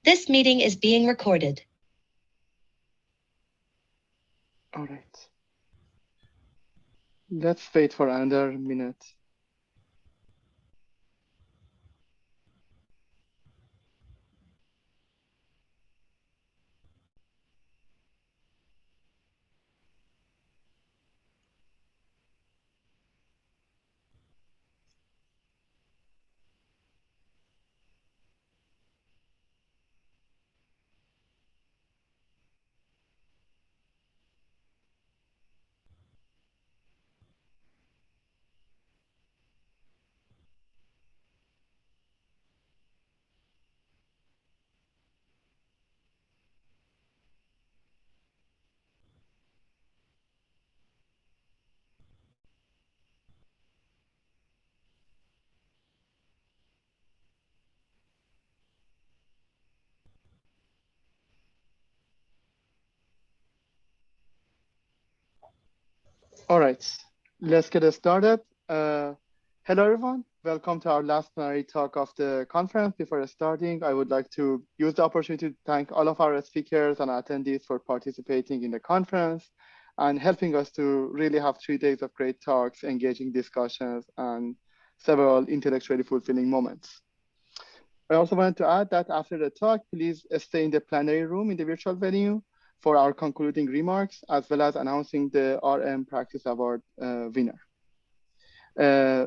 This meeting is being recorded. All right. Let's wait for another minute. All right, let's get started. Hello, everyone. Welcome to our last plenary talk of the conference. Before starting, I would like to use the opportunity to thank all of our speakers and attendees for participating in the conference and helping us to really have 3 days of great talks, engaging discussions, and several intellectually fulfilling moments. I also wanted to add that after the talk, please stay in the plenary room in the virtual venue for our concluding remarks, as well as announcing the RM Practice Award winner.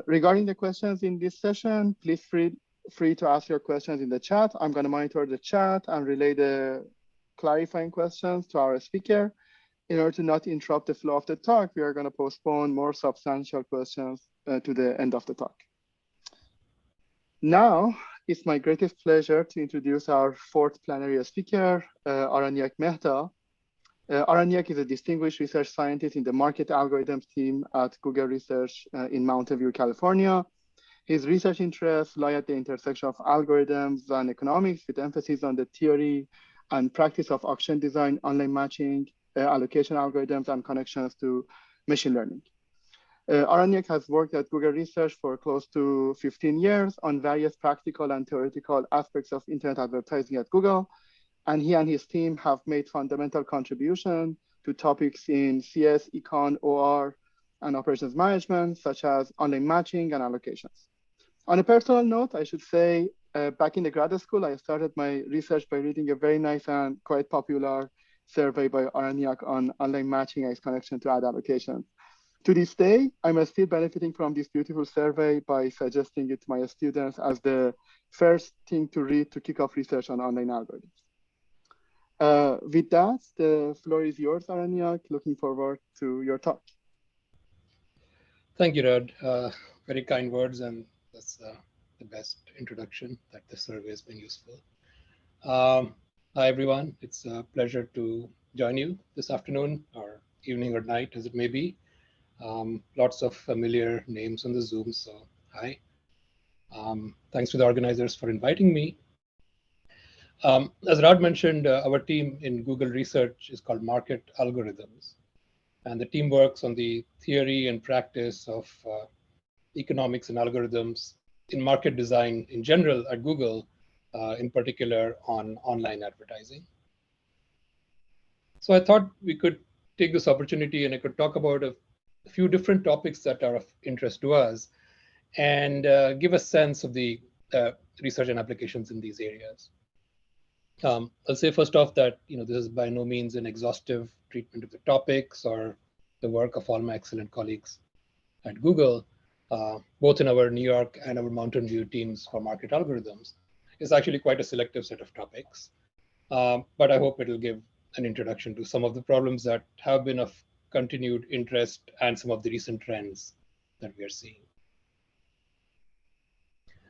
Regarding the questions in this session, please free to ask your questions in the chat. I'm going to monitor the chat and relay the clarifying questions to our speaker. In order to not interrupt the flow of the talk, we are going to postpone more substantial questions to the end of the talk. Now, it's my greatest pleasure to introduce our fourth plenary speaker, Aranyak Mehta. Aranyak is a distinguished research scientist in the market algorithms team at Google Research in Mountain View, California. His research interests lie at the intersection of algorithms and economics, with emphasis on the theory and practice of auction design, online matching, allocation algorithms, and connections to machine learning. Aranyak has worked at Google Research for close to 15 years on various practical and theoretical aspects of internet advertising at Google, and he and his team have made fundamental contribution to topics in CS, econ, OR, and operations management, such as online matching and allocations. On a personal note, I should say, back in the grad school, I started my research by reading a very nice and quite popular survey by Aranyak on online matching as connection to ad allocations. To this day, I'm still benefiting from this beautiful survey by suggesting it to my students as the first thing to read to kick off research on online algorithms. With that, the floor is yours, Aranyak. Looking forward to your talk. Thank you, Rod. Very kind words, and that's the best introduction that the survey has been useful. Hi, everyone. It's a pleasure to join you this afternoon or evening or night, as it may be. Lots of familiar names on the Zoom, so hi. Thanks to the organizers for inviting me. As Rod mentioned, our team in Google Research is called Market Algorithms, and the team works on the theory and practice of economics and algorithms in market design in general at Google, in particular on online advertising. So I thought we could take this opportunity and I could talk about a few different topics that are of interest to us and give a sense of the research and applications in these areas. I'll say first off that this is by no means an exhaustive treatment of the topics or the work of all my excellent colleagues at Google, both in our New York and our Mountain View teams for market algorithms. It's actually quite a selective set of topics, but I hope it'll give an introduction to some of the problems that have been of continued interest and some of the recent trends that we are seeing.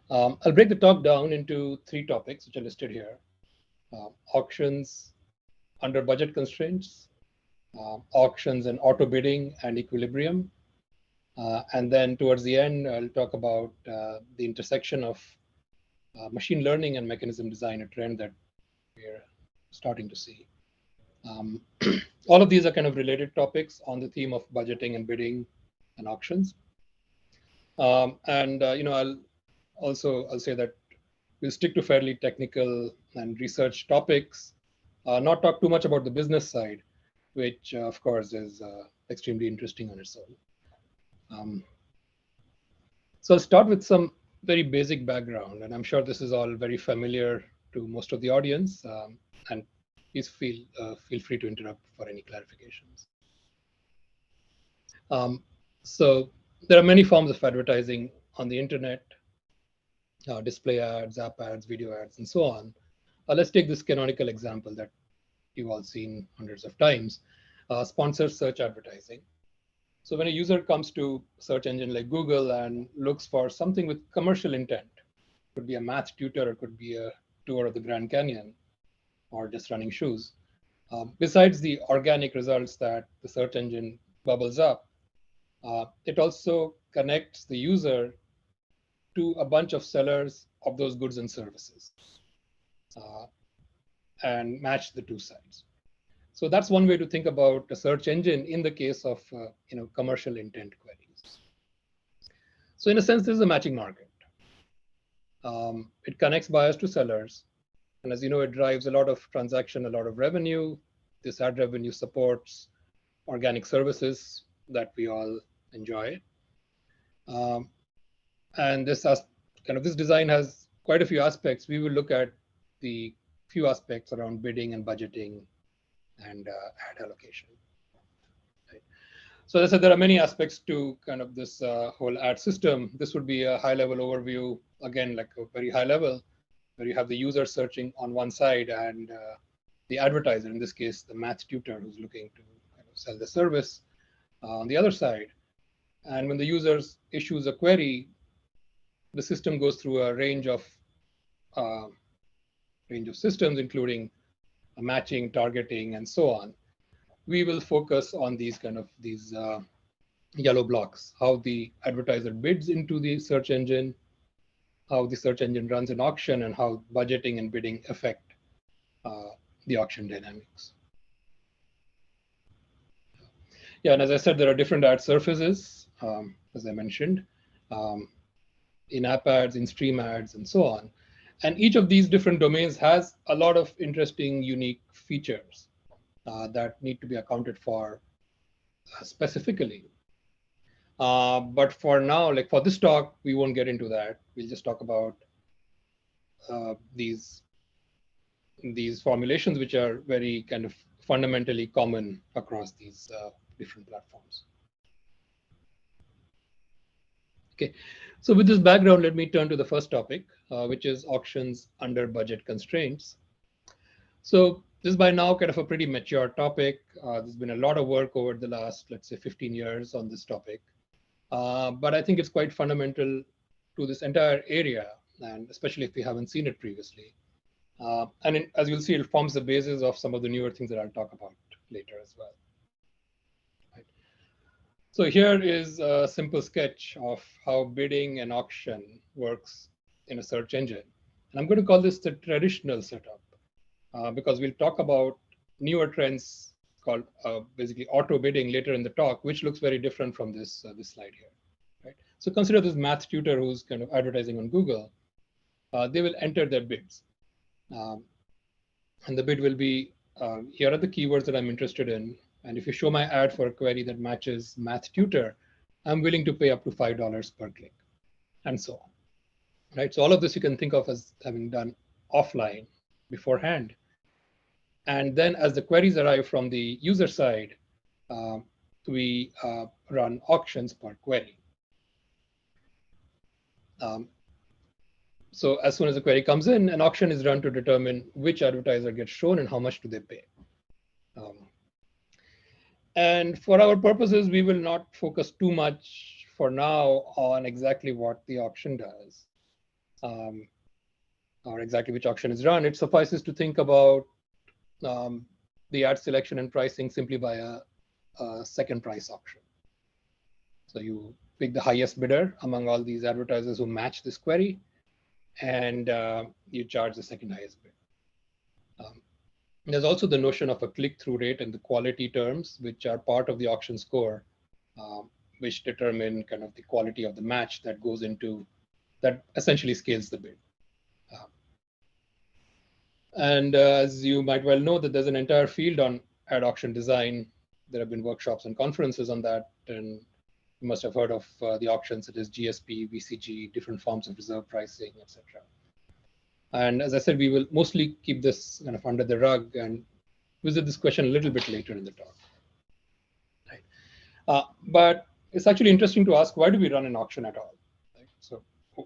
I'll break the talk down into 3 topics, which are listed here. Auctions under budget constraints, auctions and auto bidding and equilibrium. And then towards the end, I'll talk about the intersection of machine learning and mechanism design, a trend that we're starting to see. All of these are kind of related topics on the theme of budgeting and bidding and auctions. I'll say that We'll stick to fairly technical and research topics, not talk too much about the business side, which of course is extremely interesting on its own. So I'll start with some very basic background, and I'm sure this is all very familiar to most of the audience, and please feel free to interrupt for any clarifications. So there are many forms of advertising on the internet, display ads, app ads, video ads, and so on. Let's take this canonical example that you've all seen hundreds of times, sponsored search advertising. So when a user comes to a search engine like Google and looks for something with commercial intent, it could be a math tutor, it could be a tour of the Grand Canyon, or just running shoes. Besides the organic results that the search engine bubbles up, it also connects the user to a bunch of sellers of those goods and services and match the two sides. So that's one way to think about a search engine in the case of commercial intent queries. So in a sense, this is a matching market. It connects buyers to sellers. And as you know, it drives a lot of transaction, a lot of revenue. This ad revenue supports organic services that we all enjoy. And this design has quite a few aspects. We will look at the few aspects around bidding and budgeting and ad allocation. Right. So as I said, there are many aspects to kind of this whole ad system. This would be a high-level overview, again, like a very high level, where you have the user searching on one side and the advertiser, in this case, the math tutor who's looking to kind of sell the service on the other side. And when the user issues a query, the system goes through a range of systems, including matching, targeting, and so on. We will focus on these yellow blocks: how the advertiser bids into the search engine, how the search engine runs an auction, and how budgeting and bidding affect the auction dynamics. Yeah, and as I said, there are different ad surfaces, as I mentioned, in-app ads, in-stream ads, and so on. And each of these different domains has a lot of interesting, unique features that need to be accounted for specifically. But for now, like for this talk, we won't get into that. We'll just talk about these formulations, which are very kind of fundamentally common across these different platforms. Okay, so with this background, let me turn to the first topic, which is auctions under budget constraints. So this is by now kind of a pretty mature topic. There's been a lot of work over the last, let's say, 15 years on this topic. But I think it's quite fundamental to this entire area, and especially if we haven't seen it previously. As you'll see, it forms the basis of some of the newer things that I'll talk about later as well. Right. So here is a simple sketch of how bidding and auction works in a search engine. And I'm going to call this the traditional setup because we'll talk about newer trends called basically auto bidding later in the talk, which looks very different from this slide here. Right? So consider this math tutor who's kind of advertising on Google. They will enter their bids. And the bid will be, here are the keywords that I'm interested in. And if you show my ad for a query that matches math tutor, I'm willing to pay up to $5 per click, and so on. Right? So all of this you can think of as having done offline beforehand. And then as the queries arrive from the user side, we run auctions per query. So as soon as the query comes in, an auction is run to determine which advertiser gets shown and how much do they pay. And for our purposes, we will not focus too much for now on exactly what the auction does or exactly which auction is run. It suffices to think about the ad selection and pricing simply by a second price auction. So you pick the highest bidder among all these advertisers who match this query, and you charge the second highest bid. There's also the notion of a click-through rate and the quality terms, which are part of the auction score, which determine kind of the quality of the match that goes into, that essentially scales the bid. And as you might well know, that there's an entire field on ad auction design. There have been workshops and conferences on that, and you must have heard of the auctions such as GSP, VCG, different forms of reserve pricing, etc. And as I said, we will mostly keep this kind of under the rug and visit this question a little bit later in the talk. Right. But it's actually interesting to ask, why do we run an auction at all? Right? So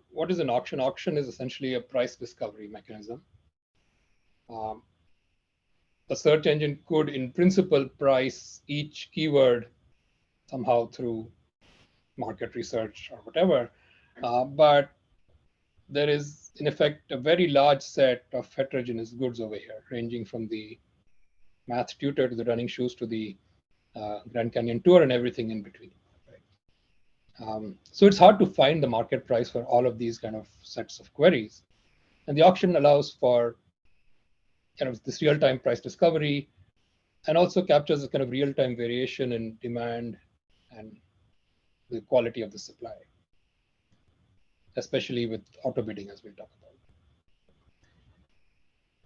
what is an auction? Auction is essentially a price discovery mechanism. A search engine could, in principle, price each keyword somehow through market research or whatever. But there is, in effect, a very large set of heterogeneous goods over here, ranging from the math tutor to the running shoes to the Grand Canyon tour and everything in between. Right? So it's hard to find the market price for all of these kind of sets of queries. And the auction allows for kind of this real-time price discovery and also captures a kind of real-time variation in demand and the quality of the supply, especially with auto bidding, as we'll talk about.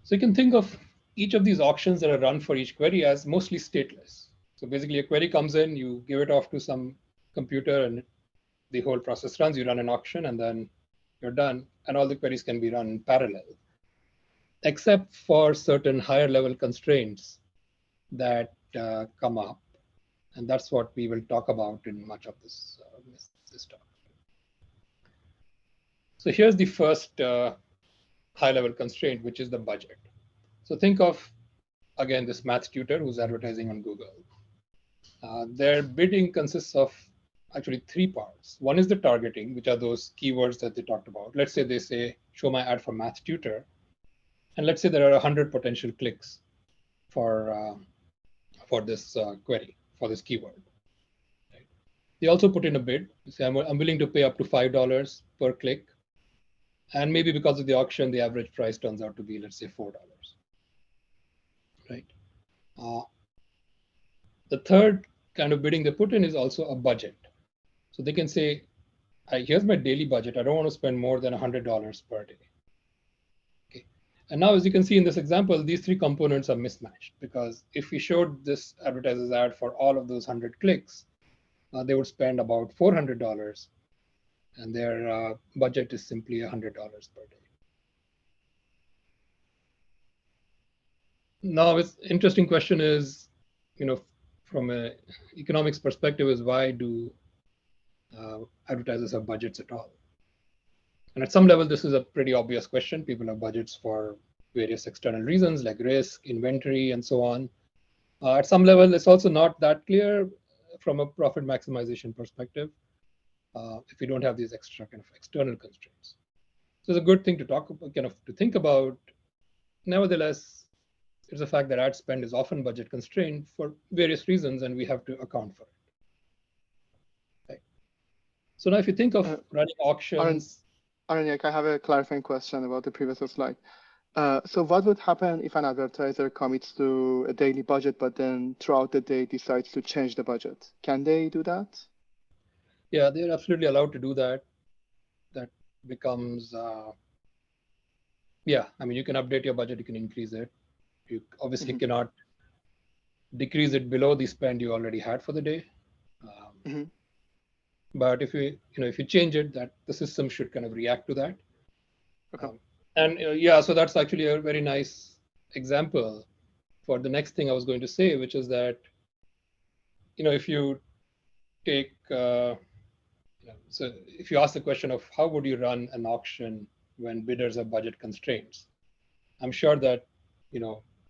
So you can think of each of these auctions that are run for each query as mostly stateless. So basically a query comes in, you give it off to some computer and the whole process runs, you run an auction and then you're done. And all the queries can be run in parallel, except for certain higher level constraints that come up. And that's what we will talk about in much of this talk. So here's the first high-level constraint, which is the budget. So think of, again, this math tutor who's advertising on Google. Their bidding consists of actually three parts. One is the targeting, which are those keywords that they talked about. Let's say they say, show my ad for math tutor. And let's say there are 100 potential clicks for this query, for this keyword. Right? They also put in a bid. They say, I'm willing to pay up to $5 per click. And maybe because of the auction, the average price turns out to be, let's say, $4. Right. The third kind of bidding they put in is also a budget. So they can say, here's my daily budget. I don't want to spend more than $100 per day. Okay. And now, as you can see in this example, these three components are mismatched, because if we showed this advertiser's ad for all of those 100 clicks, they would spend about $400. And their budget is simply $100 per day. Now, it's interesting question is, from an economics perspective, is why do advertisers have budgets at all? And at some level, this is a pretty obvious question. People have budgets for various external reasons like risk, inventory, and so on. At some level, it's also not that clear from a profit maximization perspective. If we don't have these extra kind of external constraints. So it's a good thing to talk about, to think about. Nevertheless, it's a fact that ad spend is often budget constrained for various reasons, and we have to account for it. Right. So now if you think of running auctions. Aranyak, I have a clarifying question about the previous slide. So what would happen if an advertiser commits to a daily budget, but then throughout the day decides to change the budget? Can they do that? Yeah, they're absolutely allowed to do that. That becomes, yeah, I mean, you can update your budget, you can increase it. You obviously cannot decrease it below the spend you already had for the day. But if you change it, that the system should kind of react to that. Okay. Yeah, so that's actually a very nice example for the next thing I was going to say, which is that, if you take, so if you ask the question of how would you run an auction when bidders have budget constraints, I'm sure that,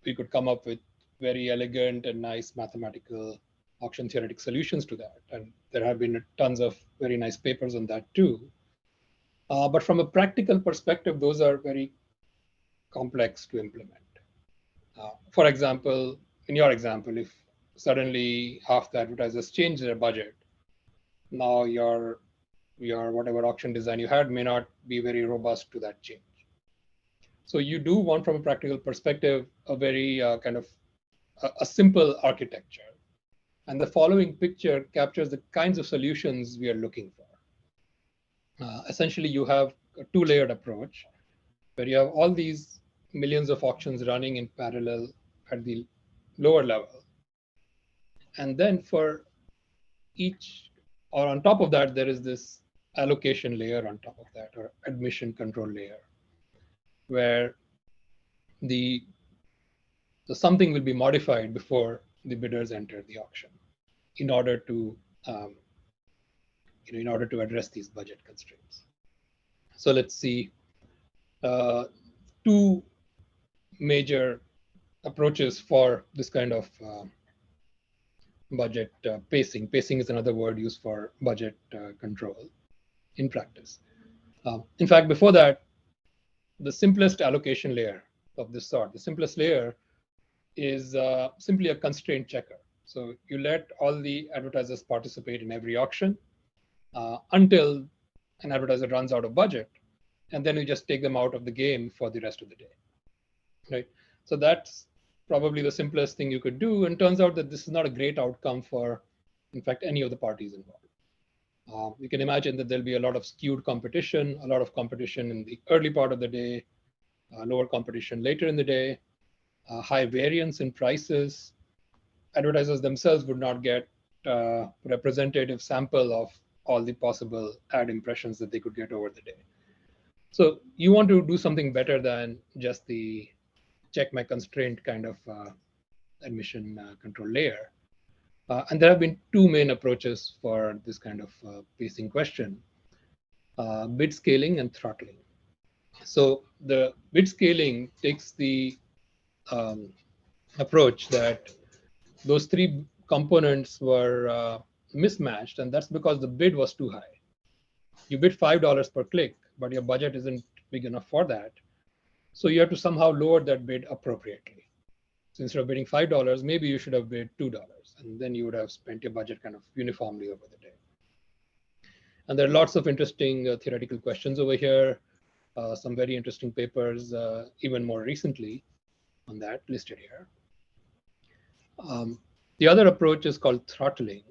we could come up with very elegant and nice mathematical auction theoretic solutions to that. And there have been tons of very nice papers on that too. But from a practical perspective, those are very complex to implement. For example, in your example, if suddenly half the advertisers change their budget, now your whatever auction design you had may not be very robust to that change. So you do want, from a practical perspective, a very kind of a simple architecture. And the following picture captures the kinds of solutions we are looking for. Essentially, you have a two-layered approach where you have all these millions of auctions running in parallel at the lower level. And then for each, or on top of that, there is this allocation layer on top of that, or admission control layer, where the something will be modified before the bidders enter the auction in order to in order to address these budget constraints. So let's see two major approaches for this kind of budget pacing. Pacing is another word used for budget control in practice. In fact, before that, the simplest allocation layer of this sort, the simplest layer is simply a constraint checker. So you let all the advertisers participate in every auction until an advertiser runs out of budget, and then you just take them out of the game for the rest of the day, right? So that's probably the simplest thing you could do, and turns out that this is not a great outcome for, in fact, any of the parties involved. You can imagine that there'll be a lot of skewed competition, a lot of competition in the early part of the day, lower competition later in the day, high variance in prices. Advertisers themselves would not get a representative sample of all the possible ad impressions that they could get over the day. So you want to do something better than just the check my constraint kind of admission control layer. And there have been two main approaches for this kind of pacing question, bid scaling and throttling. So the bid scaling takes the approach that those three components were mismatched, and that's because the bid was too high. You bid $5 per click, but your budget isn't big enough for that. So you have to somehow lower that bid appropriately. So instead of bidding $5, maybe you should have bid $2, and then you would have spent your budget kind of uniformly over the day. And there are lots of interesting theoretical questions over here, some very interesting papers, even more recently on that listed here. The other approach is called throttling.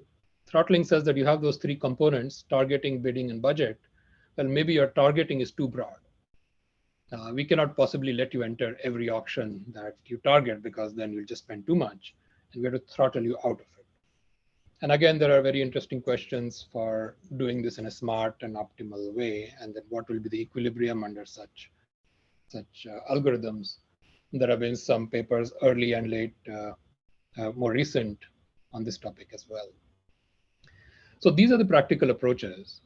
Throttling says that you have those three components, targeting, bidding, and budget. Well, maybe your targeting is too broad. We cannot possibly let you enter every auction that you target, because then you'll just spend too much, and we have to throttle you out of it. And again, there are very interesting questions for doing this in a smart and optimal way, and then what will be the equilibrium under such algorithms. There have been some papers, early and late, more recent, on this topic as well. So these are the practical approaches.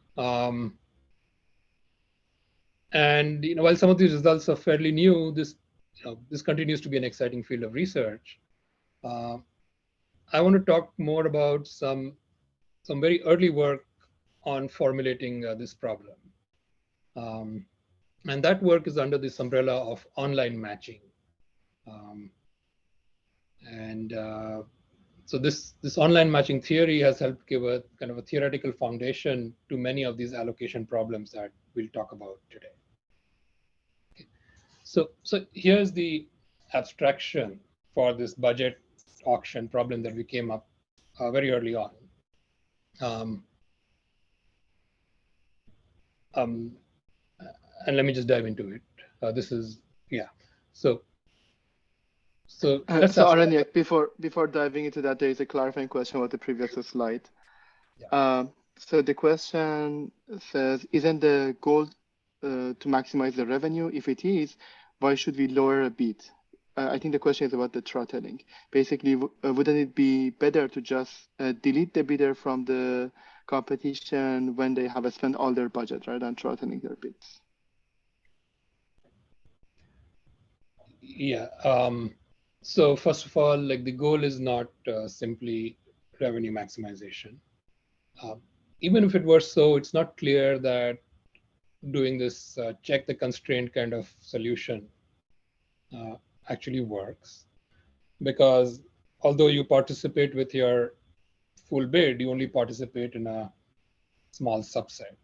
And while some of these results are fairly new, this continues to be an exciting field of research. I want to talk more about some very early work on formulating this problem. And that work is under this umbrella of online matching. So this online matching theory has helped give a kind of a theoretical foundation to many of these allocation problems that we'll talk about today. Okay. So here's the abstraction for this budget auction problem that we came up very early on. And let me just dive into it. This is, yeah. So Aranyak, before diving into that, there is a clarifying question about the previous slide. Yeah. So the question says, isn't the goal to maximize the revenue? If it is, why should we lower a bid? I think the question is about the throttling. Basically, wouldn't it be better to just delete the bidder from the competition when they have spent all their budget rather than throttling their bids? Yeah. So first of all, like, the goal is not simply revenue maximization. Even if it were so, it's not clear that doing this check the constraint kind of solution actually works, because although you participate with your full bid, you only participate in a small subset.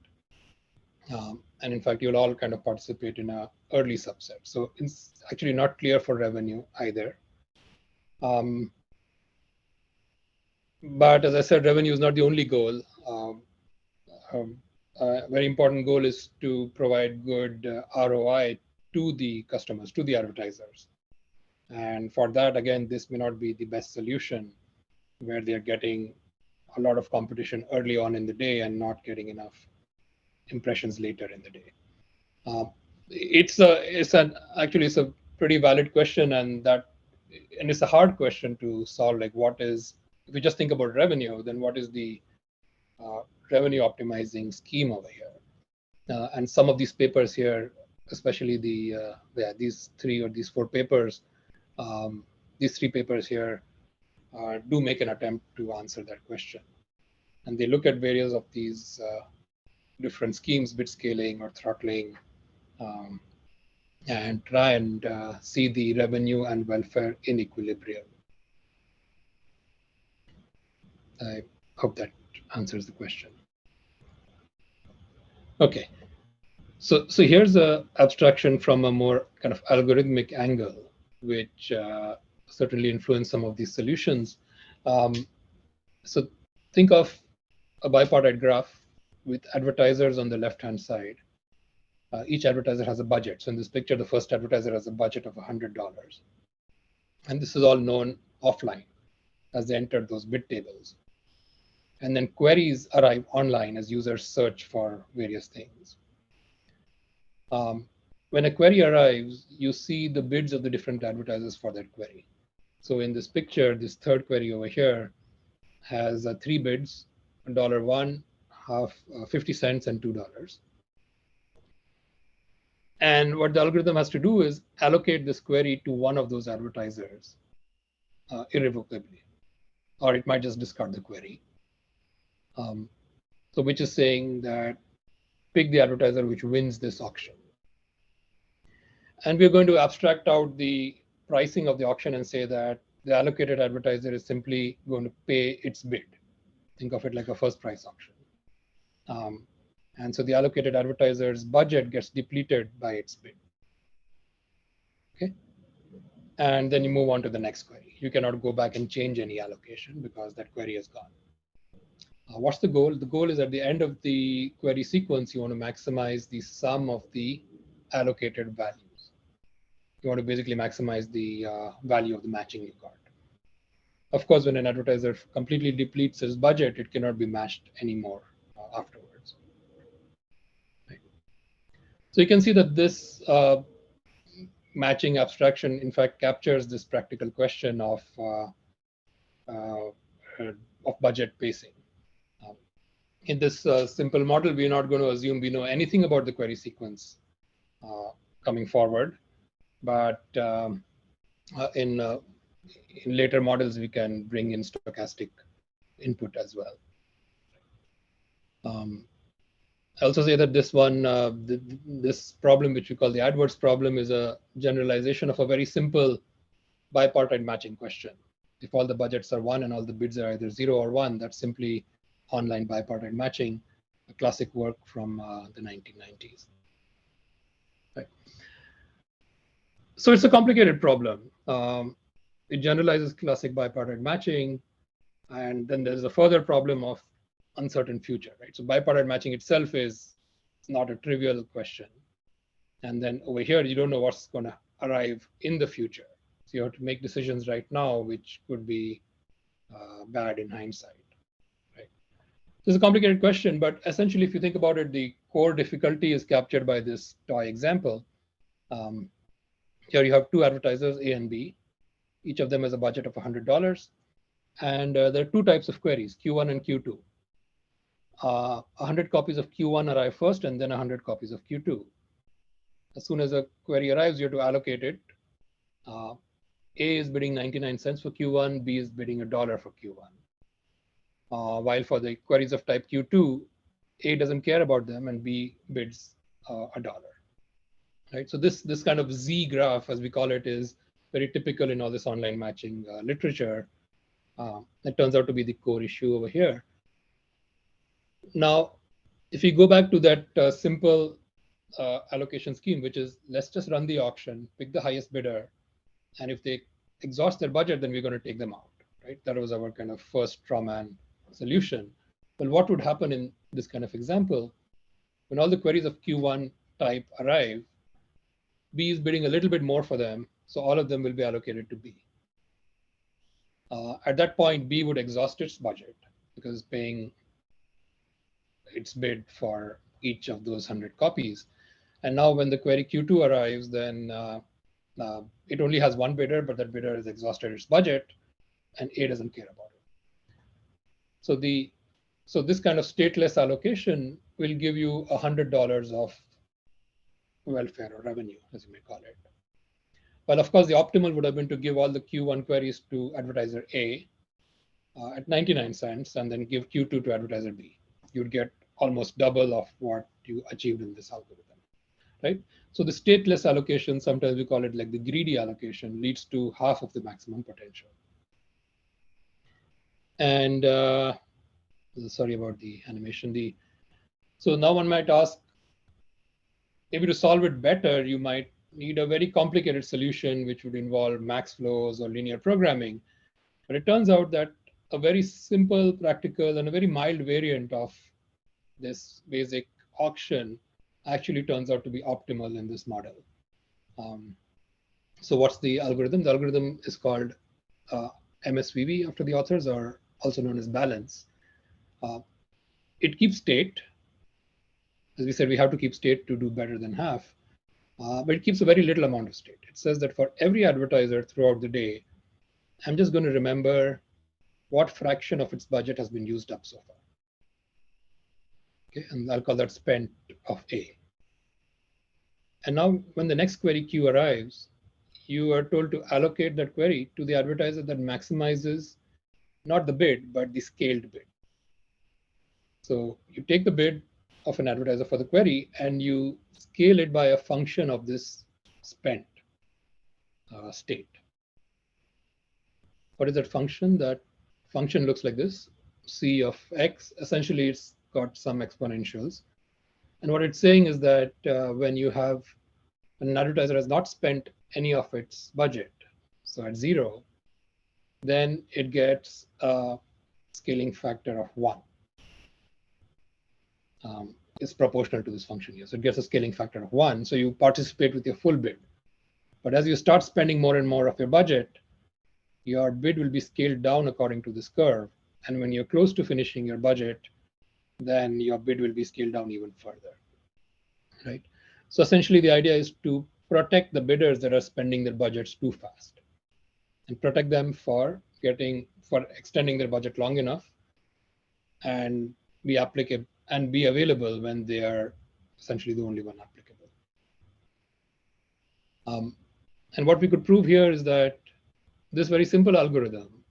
And in fact, you'll all kind of participate in an early subset. So it's actually not clear for revenue either. But as I said, revenue is not the only goal. A very important goal is to provide good ROI to the customers, to the advertisers. And for that, again, this may not be the best solution where they're getting a lot of competition early on in the day and not getting enough impressions later in the day. Actually it's a pretty valid question, and it's a hard question to solve. Like, what is, if we just think about revenue, then what is the revenue optimizing scheme over here? And some of these papers here, especially these three or these four papers, these three papers here do make an attempt to answer that question. And they look at various of these different schemes, bit scaling or throttling, and try and see the revenue and welfare in equilibrium. I hope that answers the question. Okay, so here's a abstraction from a more kind of algorithmic angle, which certainly influenced some of these solutions. So think of a bipartite graph with advertisers on the left-hand side. Each advertiser has a budget. So in this picture, the first advertiser has a budget of $100. And this is all known offline as they enter those bid tables. And then queries arrive online as users search for various things. When a query arrives, you see the bids of the different advertisers for that query. So in this picture, this third query over here has three bids: $1, half, 50 cents, and $2. And what the algorithm has to do is allocate this query to one of those advertisers irrevocably, or it might just discard the query. So which is saying that pick the advertiser which wins this auction. And we're going to abstract out the pricing of the auction and say that the allocated advertiser is simply going to pay its bid. Think of it like a first price auction. And so the allocated advertiser's budget gets depleted by its bid. Okay. And then you move on to the next query. You cannot go back and change any allocation because that query is gone. What's the goal? The goal is at the end of the query sequence, you want to maximize the sum of the allocated values. You want to basically maximize the value of the matching you got. Of course, when an advertiser completely depletes his budget, it cannot be matched anymore afterwards. Right. So you can see that this matching abstraction, in fact, captures this practical question of budget pacing. In this simple model, we're not going to assume we know anything about the query sequence coming forward, but in later models, we can bring in stochastic input as well. I also say that this one, this problem, which we call the AdWords problem, is a generalization of a very simple bipartite matching question. If all the budgets are 1 and all the bids are either 0 or 1, that's simply online bipartite matching, a classic work from the 1990s. Right. So it's a complicated problem. It generalizes classic bipartite matching, and then there's a further problem of uncertain future, right? So bipartite matching itself is not a trivial question. And then over here, you don't know what's going to arrive in the future. So you have to make decisions right now, which could be bad in hindsight, right? So it's a complicated question, but essentially, if you think about it, the core difficulty is captured by this toy example. Here you have two advertisers, A and B. Each of them has a budget of $100. And there are two types of queries, Q1 and Q2. 100 copies of Q1 arrive first, and then 100 copies of Q2. As soon as a query arrives, you have to allocate it. A is bidding 99 cents for Q1, B is bidding $1 for Q1. While for the queries of type Q2, A doesn't care about them, and B bids $1. Right? So this kind of Z graph, as we call it, is very typical in all this online matching literature. It turns out to be the core issue over here. Now, if we go back to that simple allocation scheme, which is let's just run the auction, pick the highest bidder, and if they exhaust their budget, then we're going to take them out, right? That was our kind of first straw man solution. Well, what would happen in this kind of example? When all the queries of Q1 type arrive, B is bidding a little bit more for them, so all of them will be allocated to B. At that point, B would exhaust its budget because it's paying its bid for each of those 100 copies. And now when the query Q2 arrives, then it only has one bidder, but that bidder has exhausted its budget, and A doesn't care about it. So this kind of stateless allocation will give you $100 of welfare or revenue, as you may call it. Well, of course, the optimal would have been to give all the Q1 queries to advertiser A at 99 cents and then give Q2 to advertiser B. You'd get almost double of what you achieved in this algorithm, right? So the stateless allocation, sometimes we call it like the greedy allocation, leads to half of the maximum potential. And sorry about the animation. So now one might ask, maybe to solve it better, you might need a very complicated solution, which would involve max flows or linear programming. But it turns out that a very simple, practical, and a very mild variant of this basic auction actually turns out to be optimal in this model. So what's the algorithm? The algorithm is called MSVV after the authors, or also known as balance. It keeps state. As we said, we have to keep state to do better than half, but it keeps a very little amount of state. It says that for every advertiser throughout the day, I'm just going to remember what fraction of its budget has been used up so far. Okay, and I'll call that spent of A. And now when the next query Q arrives, you are told to allocate that query to the advertiser that maximizes not the bid, but the scaled bid. So you take the bid of an advertiser for the query and you scale it by a function of this spent state. What is that function? That function looks like this, C of X. Essentially, it's got some exponentials. And what it's saying is that when you have an advertiser has not spent any of its budget, so at 0, then it gets a scaling factor of 1. Is proportional to this function here. So it gets a scaling factor of 1. So you participate with your full bid. But as you start spending more and more of your budget, your bid will be scaled down according to this curve. And when you're close to finishing your budget, then your bid will be scaled down even further, right? So essentially the idea is to protect the bidders that are spending their budgets too fast and protect them for extending their budget long enough and be applicable and be available when they are essentially the only one applicable. And what we could prove here is that this very simple algorithm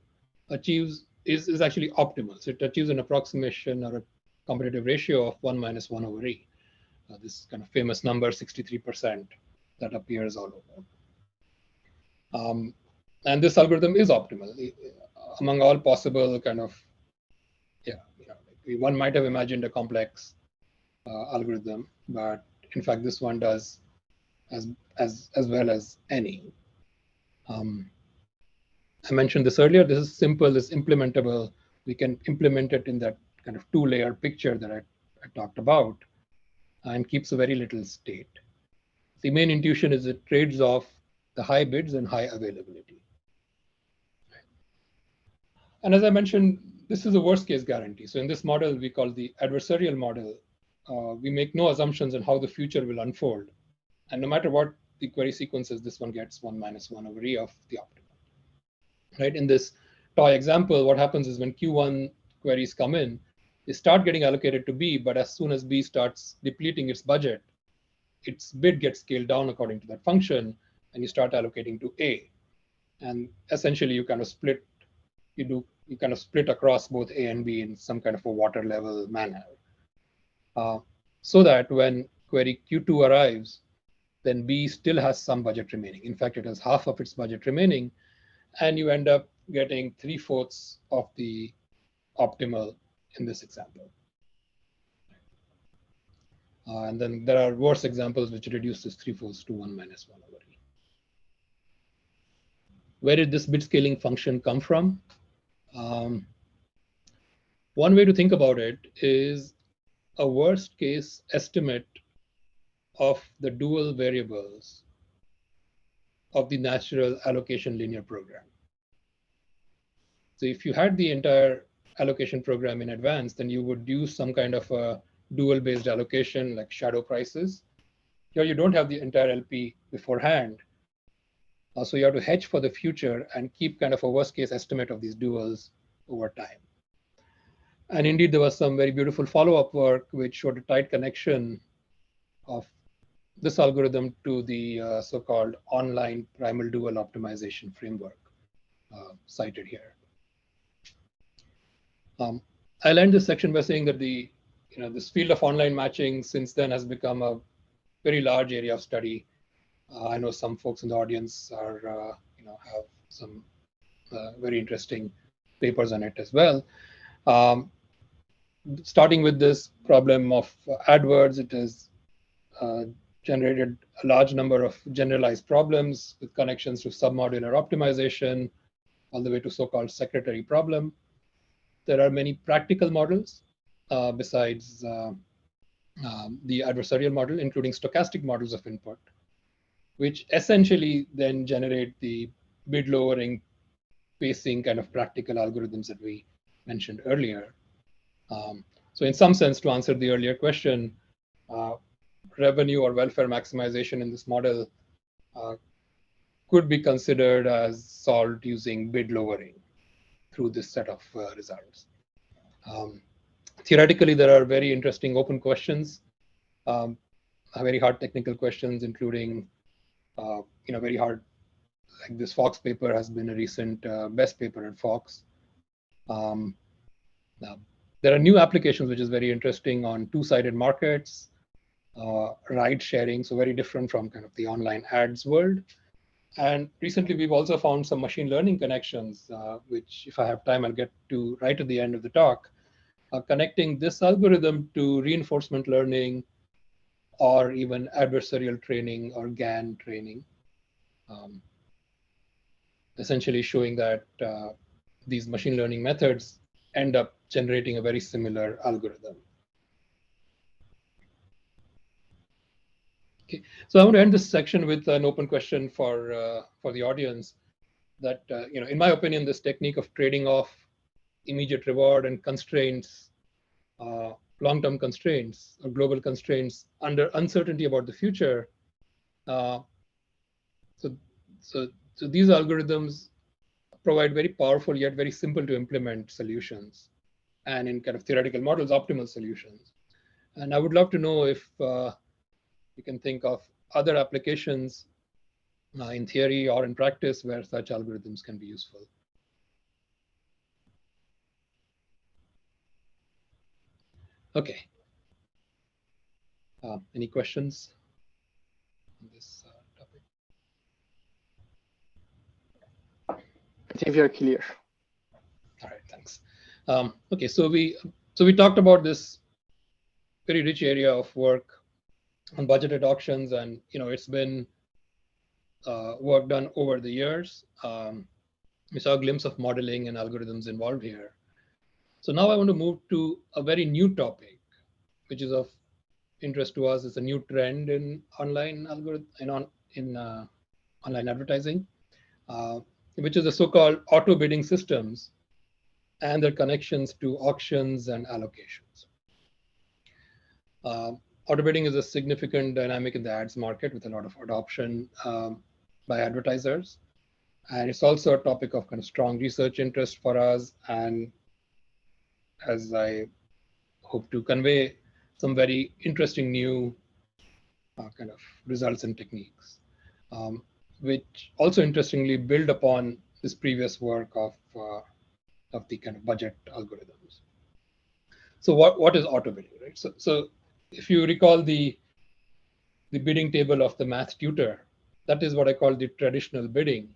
is actually optimal. So it achieves an approximation or a competitive ratio of 1 minus 1 over E. This kind of famous number, 63%, that appears all over. And this algorithm is optimal among all possible kind of, one might have imagined a complex algorithm, but in fact, this one does as well as any. I mentioned this earlier. This is simple, it's implementable. We can implement it in that kind of 2-layer picture that I talked about, and keeps a very little state. The main intuition is it trades off the high bids and high availability. And as I mentioned, this is a worst case guarantee. So in this model, we call the adversarial model. We make no assumptions on how the future will unfold. And no matter what the query sequence is, this one gets 1 minus 1 over E of the optimal. Right? In this toy example, what happens is when Q1 queries come in, they start getting allocated to B, but as soon as B starts depleting its budget, its bid gets scaled down according to that function, and you start allocating to A. And essentially, you kind of split across both A and B in some kind of a water level manner. So that when query Q2 arrives, then B still has some budget remaining. In fact, it has half of its budget remaining, and you end up getting 3/4 of the optimal in this example. And then there are worse examples which reduce this 3/4 to 1 minus 1 over E. Where did this bid scaling function come from? One way to think about it is a worst case estimate of the dual variables of the natural allocation linear program. So if you had the entire allocation program in advance, then you would use some kind of a dual-based allocation like shadow prices. Here you don't have the entire LP beforehand. So you have to hedge for the future and keep kind of a worst case estimate of these duals over time. And indeed, there was some very beautiful follow-up work which showed a tight connection of this algorithm to the so-called online primal dual optimization framework cited here. I'll end this section by saying that this field of online matching since then has become a very large area of study. I know some folks in the audience are, have some very interesting papers on it as well. Starting with this problem of AdWords, it has generated a large number of generalized problems with connections to submodular optimization, all the way to so-called secretary problem. There are many practical models besides the adversarial model, including stochastic models of input, which essentially then generate the bid lowering pacing kind of practical algorithms that we mentioned earlier. So in some sense, to answer the earlier question, revenue or welfare maximization in this model could be considered as solved using bid lowering through this set of results. Theoretically, there are very interesting open questions, very hard technical questions, including very hard, like this Fox paper has been a recent best paper at Fox. There are new applications which is very interesting on two-sided markets, ride sharing, so very different from kind of the online ads world. And recently, we've also found some machine learning connections, which if I have time, I'll get to right at the end of the talk, connecting this algorithm to reinforcement learning or even adversarial training or GAN training, essentially showing that these machine learning methods end up generating a very similar algorithm. Okay, so I want to end this section with an open question for the audience. That in my opinion, this technique of trading off immediate reward and constraints, long-term constraints or global constraints under uncertainty about the future. So these algorithms provide very powerful yet very simple to implement solutions, and in kind of theoretical models, optimal solutions. And I would love to know if you can think of other applications in theory or in practice where such algorithms can be useful. Okay. Any questions on this topic? I think we are clear. All right, thanks. Okay, so we talked about this very rich area of work on budgeted auctions, and it's been work done over the years. We saw a glimpse of modeling and algorithms involved here. So now I want to move to a very new topic, which is of interest to us. It's a new trend in online algorithm in online advertising, which is the so-called auto bidding systems and their connections to auctions and allocations. Auto bidding is a significant dynamic in the ads market with a lot of adoption by advertisers. And it's also a topic of kind of strong research interest for us. And as I hope to convey, some very interesting new kind of results and techniques, which also interestingly build upon this previous work of the kind of budget algorithms. So what is auto bidding, right? So if you recall the bidding table of the math tutor, that is what I call the traditional bidding,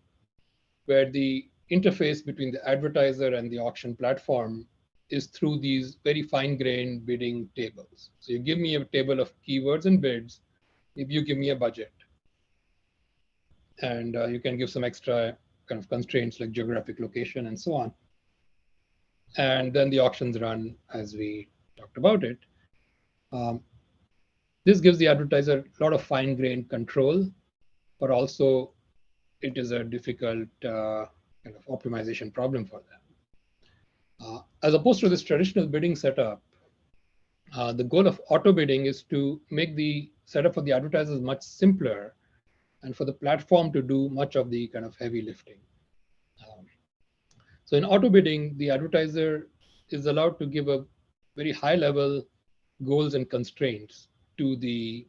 where the interface between the advertiser and the auction platform is through these very fine-grained bidding tables. So you give me a table of keywords and bids, if you give me a budget. And you can give some extra kind of constraints like geographic location and so on. And then the auctions run as we talked about it. This gives the advertiser a lot of fine-grained control, but also it is a difficult kind of optimization problem for them. As opposed to this traditional bidding setup, the goal of auto bidding is to make the setup for the advertisers much simpler and for the platform to do much of the kind of heavy lifting. So in auto bidding, the advertiser is allowed to give a very high level goals and constraints to the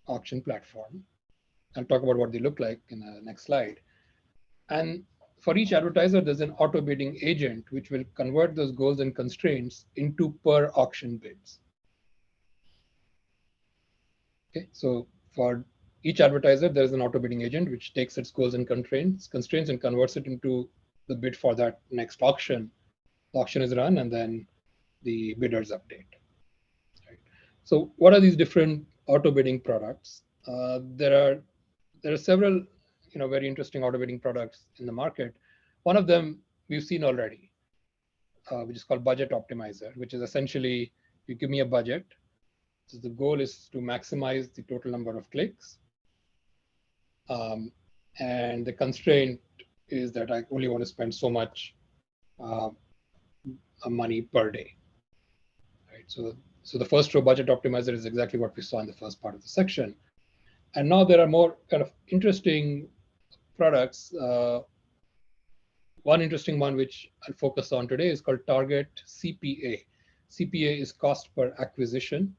auction platform. I'll talk about what they look like in the next slide. And for each advertiser, there's an auto bidding agent which will convert those goals and constraints into per auction bids. Okay, so for each advertiser, there's an auto bidding agent which takes its goals and constraints and converts it into the bid for that next auction. The auction is run and then the bidders update. Right. So what are these different auto bidding products? There are several very interesting auto bidding products in the market. One of them we've seen already, which is called Budget Optimizer, which is essentially you give me a budget. So the goal is to maximize the total number of clicks. And the constraint is that I only want to spend so much money per day. Right. So the first row, Budget Optimizer, is exactly what we saw in the first part of the section. And now there are more kind of interesting products. One interesting one which I'll focus on today is called Target CPA. CPA is cost per acquisition.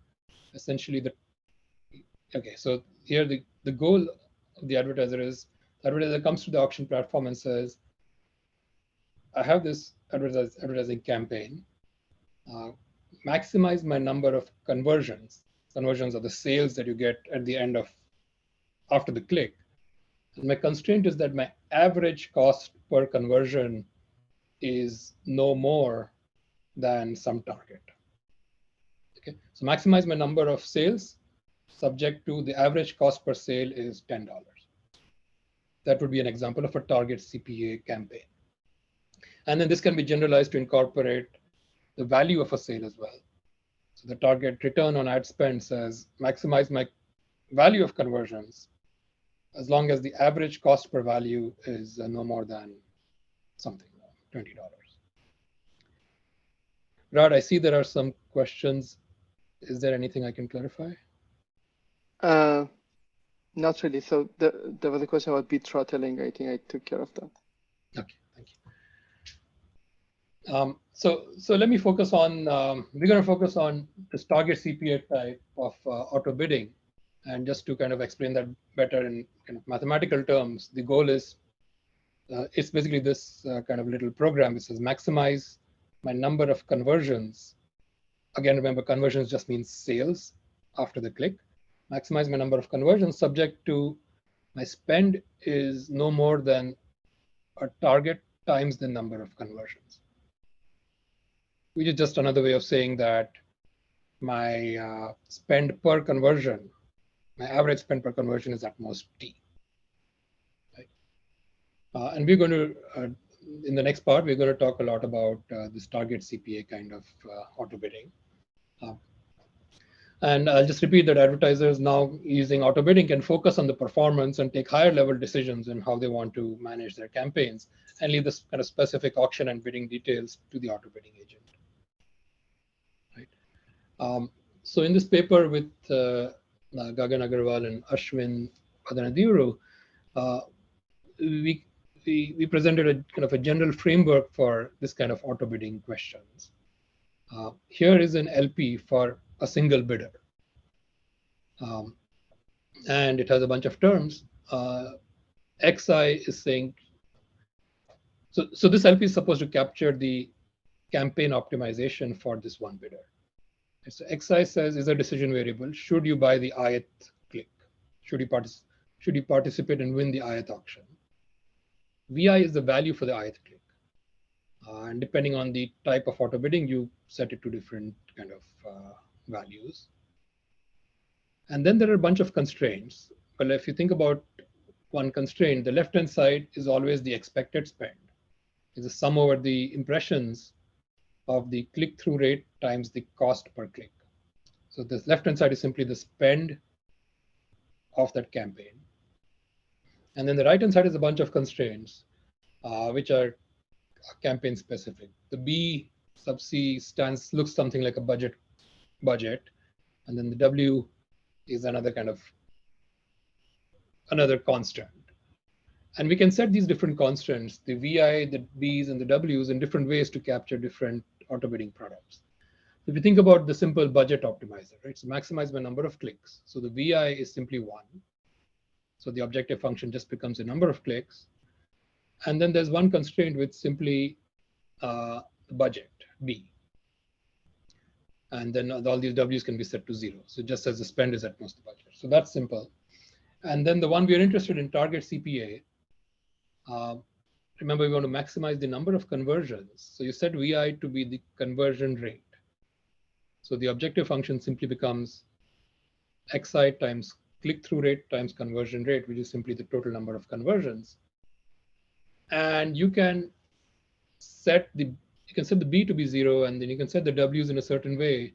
Essentially, so here the goal of the advertiser is the advertiser comes to the auction platform and says, I have this advertising campaign. Maximize my number of conversions. Conversions are the sales that you get at the end of after the click. And my constraint is that my average cost per conversion is no more than some target. Okay, so maximize my number of sales subject to the average cost per sale is $10. That would be an example of a target CPA campaign. And then this can be generalized to incorporate the value of a sale as well. So the target return on ad spend says maximize my value of conversions as long as the average cost per value is no more than something, $20. Rod, I see there are some questions. Is there anything I can clarify? Not really. So there was a question about bid throttling. I think I took care of that. Okay, thank you. So let me focus on, we're going to focus on this target CPA type of auto bidding. And just to kind of explain that better in kind of mathematical terms, the goal is, it's basically this kind of little program which says maximize my number of conversions. Again, remember, conversions just means sales after the click. Maximize my number of conversions subject to my spend is no more than a target times the number of conversions. Which is just another way of saying that my spend per conversion, my average spend per conversion is at most T. Right? And we're going to, in the next part, we're going to talk a lot about this target CPA kind of auto bidding. And I'll just repeat that advertisers now using auto bidding can focus on the performance and take higher level decisions in how they want to manage their campaigns and leave this kind of specific auction and bidding details to the auto bidding agent. Right. So in this paper with Gagan Agarwal and Ashwin Padanadiru, we presented a kind of a general framework for this kind of auto bidding questions. Here is an LP for a single bidder. And it has a bunch of terms. XI is saying, so this LP is supposed to capture the campaign optimization for this one bidder. And so XI says is a decision variable. Should you buy the ith click? Should you participate and win the ith auction? VI is the value for the ith click. And depending on the type of auto bidding, you set it to different kind of values. And then there are a bunch of constraints. Well, if you think about one constraint, the left-hand side is always the expected spend. It's a sum over the impressions of the click-through rate times the cost per click. So this left-hand side is simply the spend of that campaign. And then the right-hand side is a bunch of constraints, which are campaign specific. The B sub C looks something like a budget, and then the W is another constant. And we can set these different constants, the VI, the Bs, and the Ws in different ways to capture different auto bidding products. If you think about the simple budget optimizer, right? So maximize by number of clicks. So the VI is simply 1. So the objective function just becomes a number of clicks. And then there's one constraint with simply the budget, B. And then all these Ws can be set to 0. So just as the spend is at most the budget. So that's simple. And then the one we are interested in, target CPA. Remember, we want to maximize the number of conversions. So you set VI to be the conversion rate. So the objective function simply becomes XI times click-through rate times conversion rate, which is simply the total number of conversions. And you can set the B to be 0, and then you can set the Ws in a certain way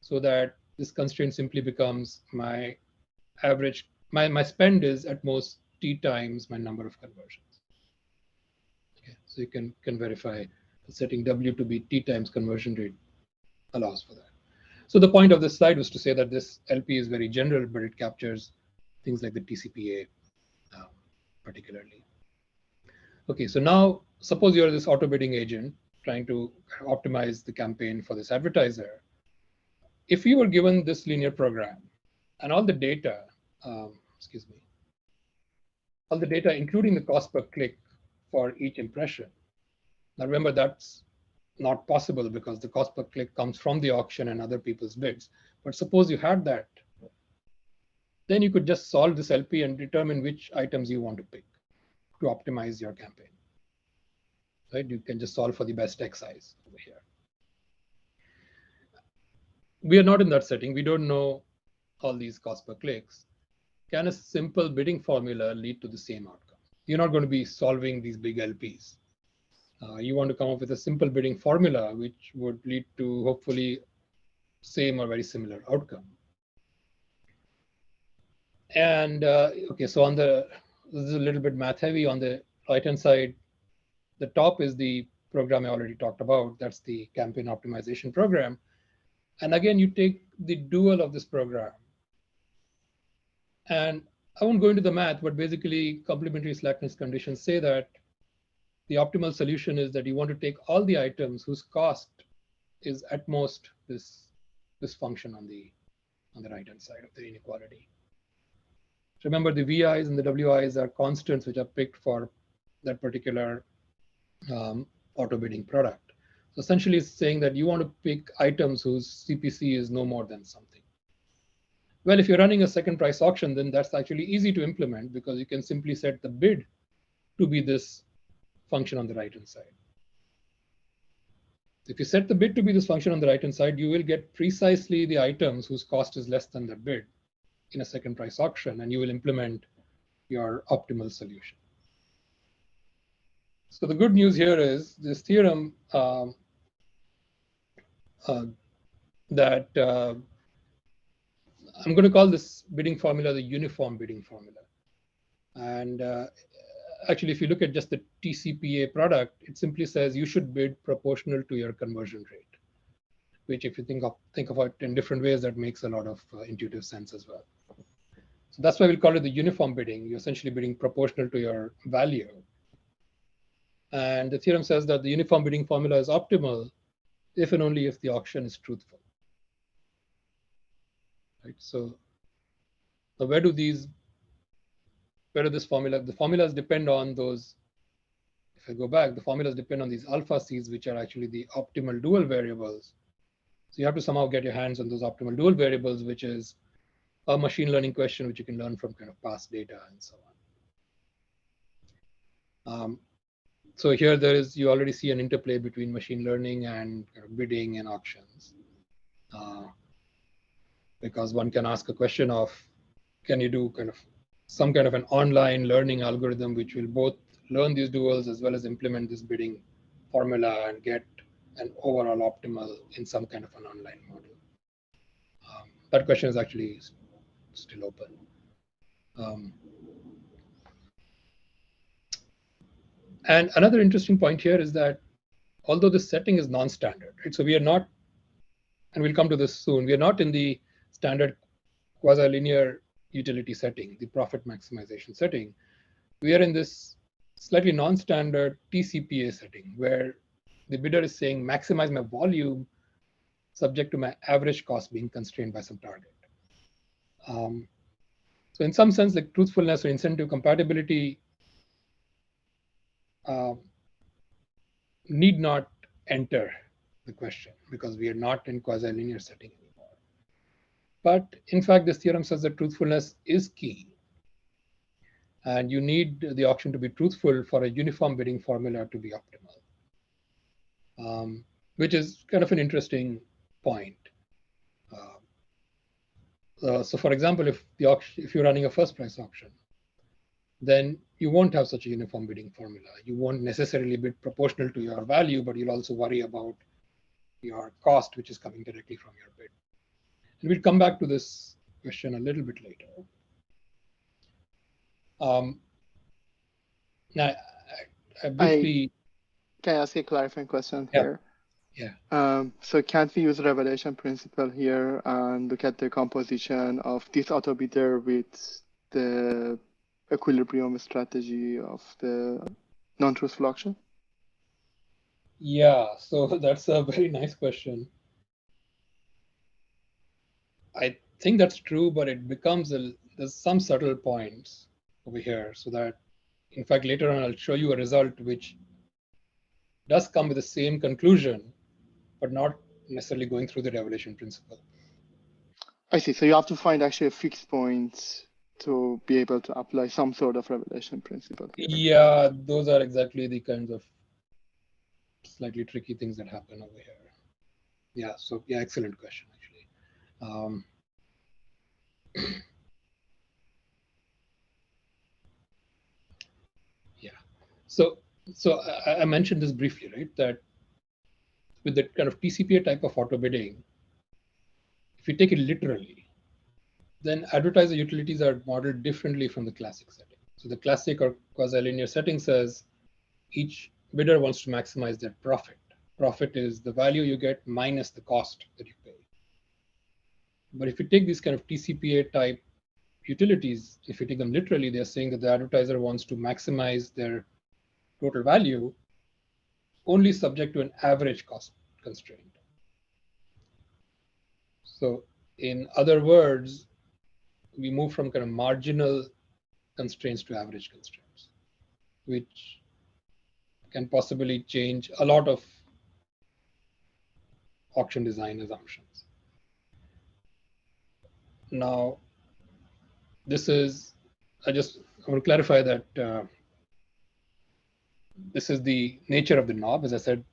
so that this constraint simply becomes my average. My spend is at most T times my number of conversions. Okay, so you can verify setting W to be T times conversion rate allows for that. So the point of this slide was to say that this LP is very general, but it captures things like the TCPA particularly. Okay, so now suppose you're this auto bidding agent trying to optimize the campaign for this advertiser. If you were given this linear program and all the data, all the data, including the cost per click for each impression. Now remember, that's not possible because the cost per click comes from the auction and other people's bids. But suppose you had that, then you could just solve this LP and determine which items you want to pick to optimize your campaign. Right? You can just solve for the best XIs over here. We are not in that setting. We don't know all these cost per clicks. Can a simple bidding formula lead to the same outcome? You're not going to be solving these big LPs. You want to come up with a simple bidding formula, which would lead to hopefully same or very similar outcome. And okay, so this is a little bit math heavy. On the right-hand side, the top is the program I already talked about. That's the campaign optimization program. And again, you take the dual of this program. And I won't go into the math, but basically complementary slackness conditions say that the optimal solution is that you want to take all the items whose cost is at most this function on the right-hand side of the inequality. Remember, the VIs and the WIs are constants which are picked for that particular auto bidding product. So essentially, it's saying that you want to pick items whose CPC is no more than something. Well, if you're running a second price auction, then that's actually easy to implement because you can simply set the bid to be this function on the right-hand side. If you set the bid to be this function on the right-hand side, you will get precisely the items whose cost is less than the bid in a second price auction, and you will implement your optimal solution. So the good news here is this theorem that I'm going to call this bidding formula the uniform bidding formula. And actually, if you look at just the TCPA product, it simply says you should bid proportional to your conversion rate, which if you think of it in different ways, that makes a lot of intuitive sense as well. So that's why we'll call it the uniform bidding. You're essentially bidding proportional to your value. And the theorem says that the uniform bidding formula is optimal if and only if the auction is truthful. Right? So where do this formula, the formulas depend on those, if I go back, the formulas depend on these alpha C's, which are actually the optimal dual variables. So you have to somehow get your hands on those optimal dual variables, which is a machine learning question, which you can learn from kind of past data and so on. So here you already see an interplay between machine learning and kind of bidding and auctions. Because one can ask a question of, can you do some kind of an online learning algorithm which will both learn these duals as well as implement this bidding formula and get an overall optimal in some kind of an online model? That question is actually still open. And another interesting point here is that although this setting is non-standard, right? So we are not, and we'll come to this soon, we are not in the standard quasi-linear utility setting, the profit maximization setting. We are in this slightly non-standard TCPA setting where the bidder is saying maximize my volume subject to my average cost being constrained by some target. So in some sense, like truthfulness or incentive compatibility need not enter the question because we are not in quasi-linear setting anymore. But in fact, this theorem says that truthfulness is key. And you need the auction to be truthful for a uniform bidding formula to be optimal, which is kind of an interesting point. So for example, if you're running a first price auction, then you won't have such a uniform bidding formula. You won't necessarily bid proportional to your value, but you'll also worry about your cost, which is coming directly from your bid. And we'll come back to this question a little bit later. Now, I briefly... Can I ask a clarifying question Yeah. here? Yeah. So can't we use revelation principle here and look at the composition of this auto bidder with the equilibrium strategy of the non-truthful auction? Yeah, so that's a very nice question. I think that's true, but it becomes there's some subtle points over here so that, in fact, later on, I'll show you a result which does come with the same conclusion, but not necessarily going through the revelation principle. I see. So you have to find actually a fixed point to be able to apply some sort of revelation principle here. Yeah, those are exactly the kinds of slightly tricky things that happen over here. Yeah, so yeah, excellent question, actually. Yeah, so I mentioned this briefly, right? That with that kind of TCPA type of auto bidding, if you take it literally, then advertiser utilities are modeled differently from the classic setting. So the classic or quasi-linear setting says each bidder wants to maximize their profit. Profit is the value you get minus the cost that you pay. But if you take these kind of TCPA type utilities, if you take them literally, they're saying that the advertiser wants to maximize their total value only subject to an average cost constraint. So in other words, we move from kind of marginal constraints to average constraints, which can possibly change a lot of auction design assumptions. Now, this is, I want to clarify that this is the nature of the knob. As I said,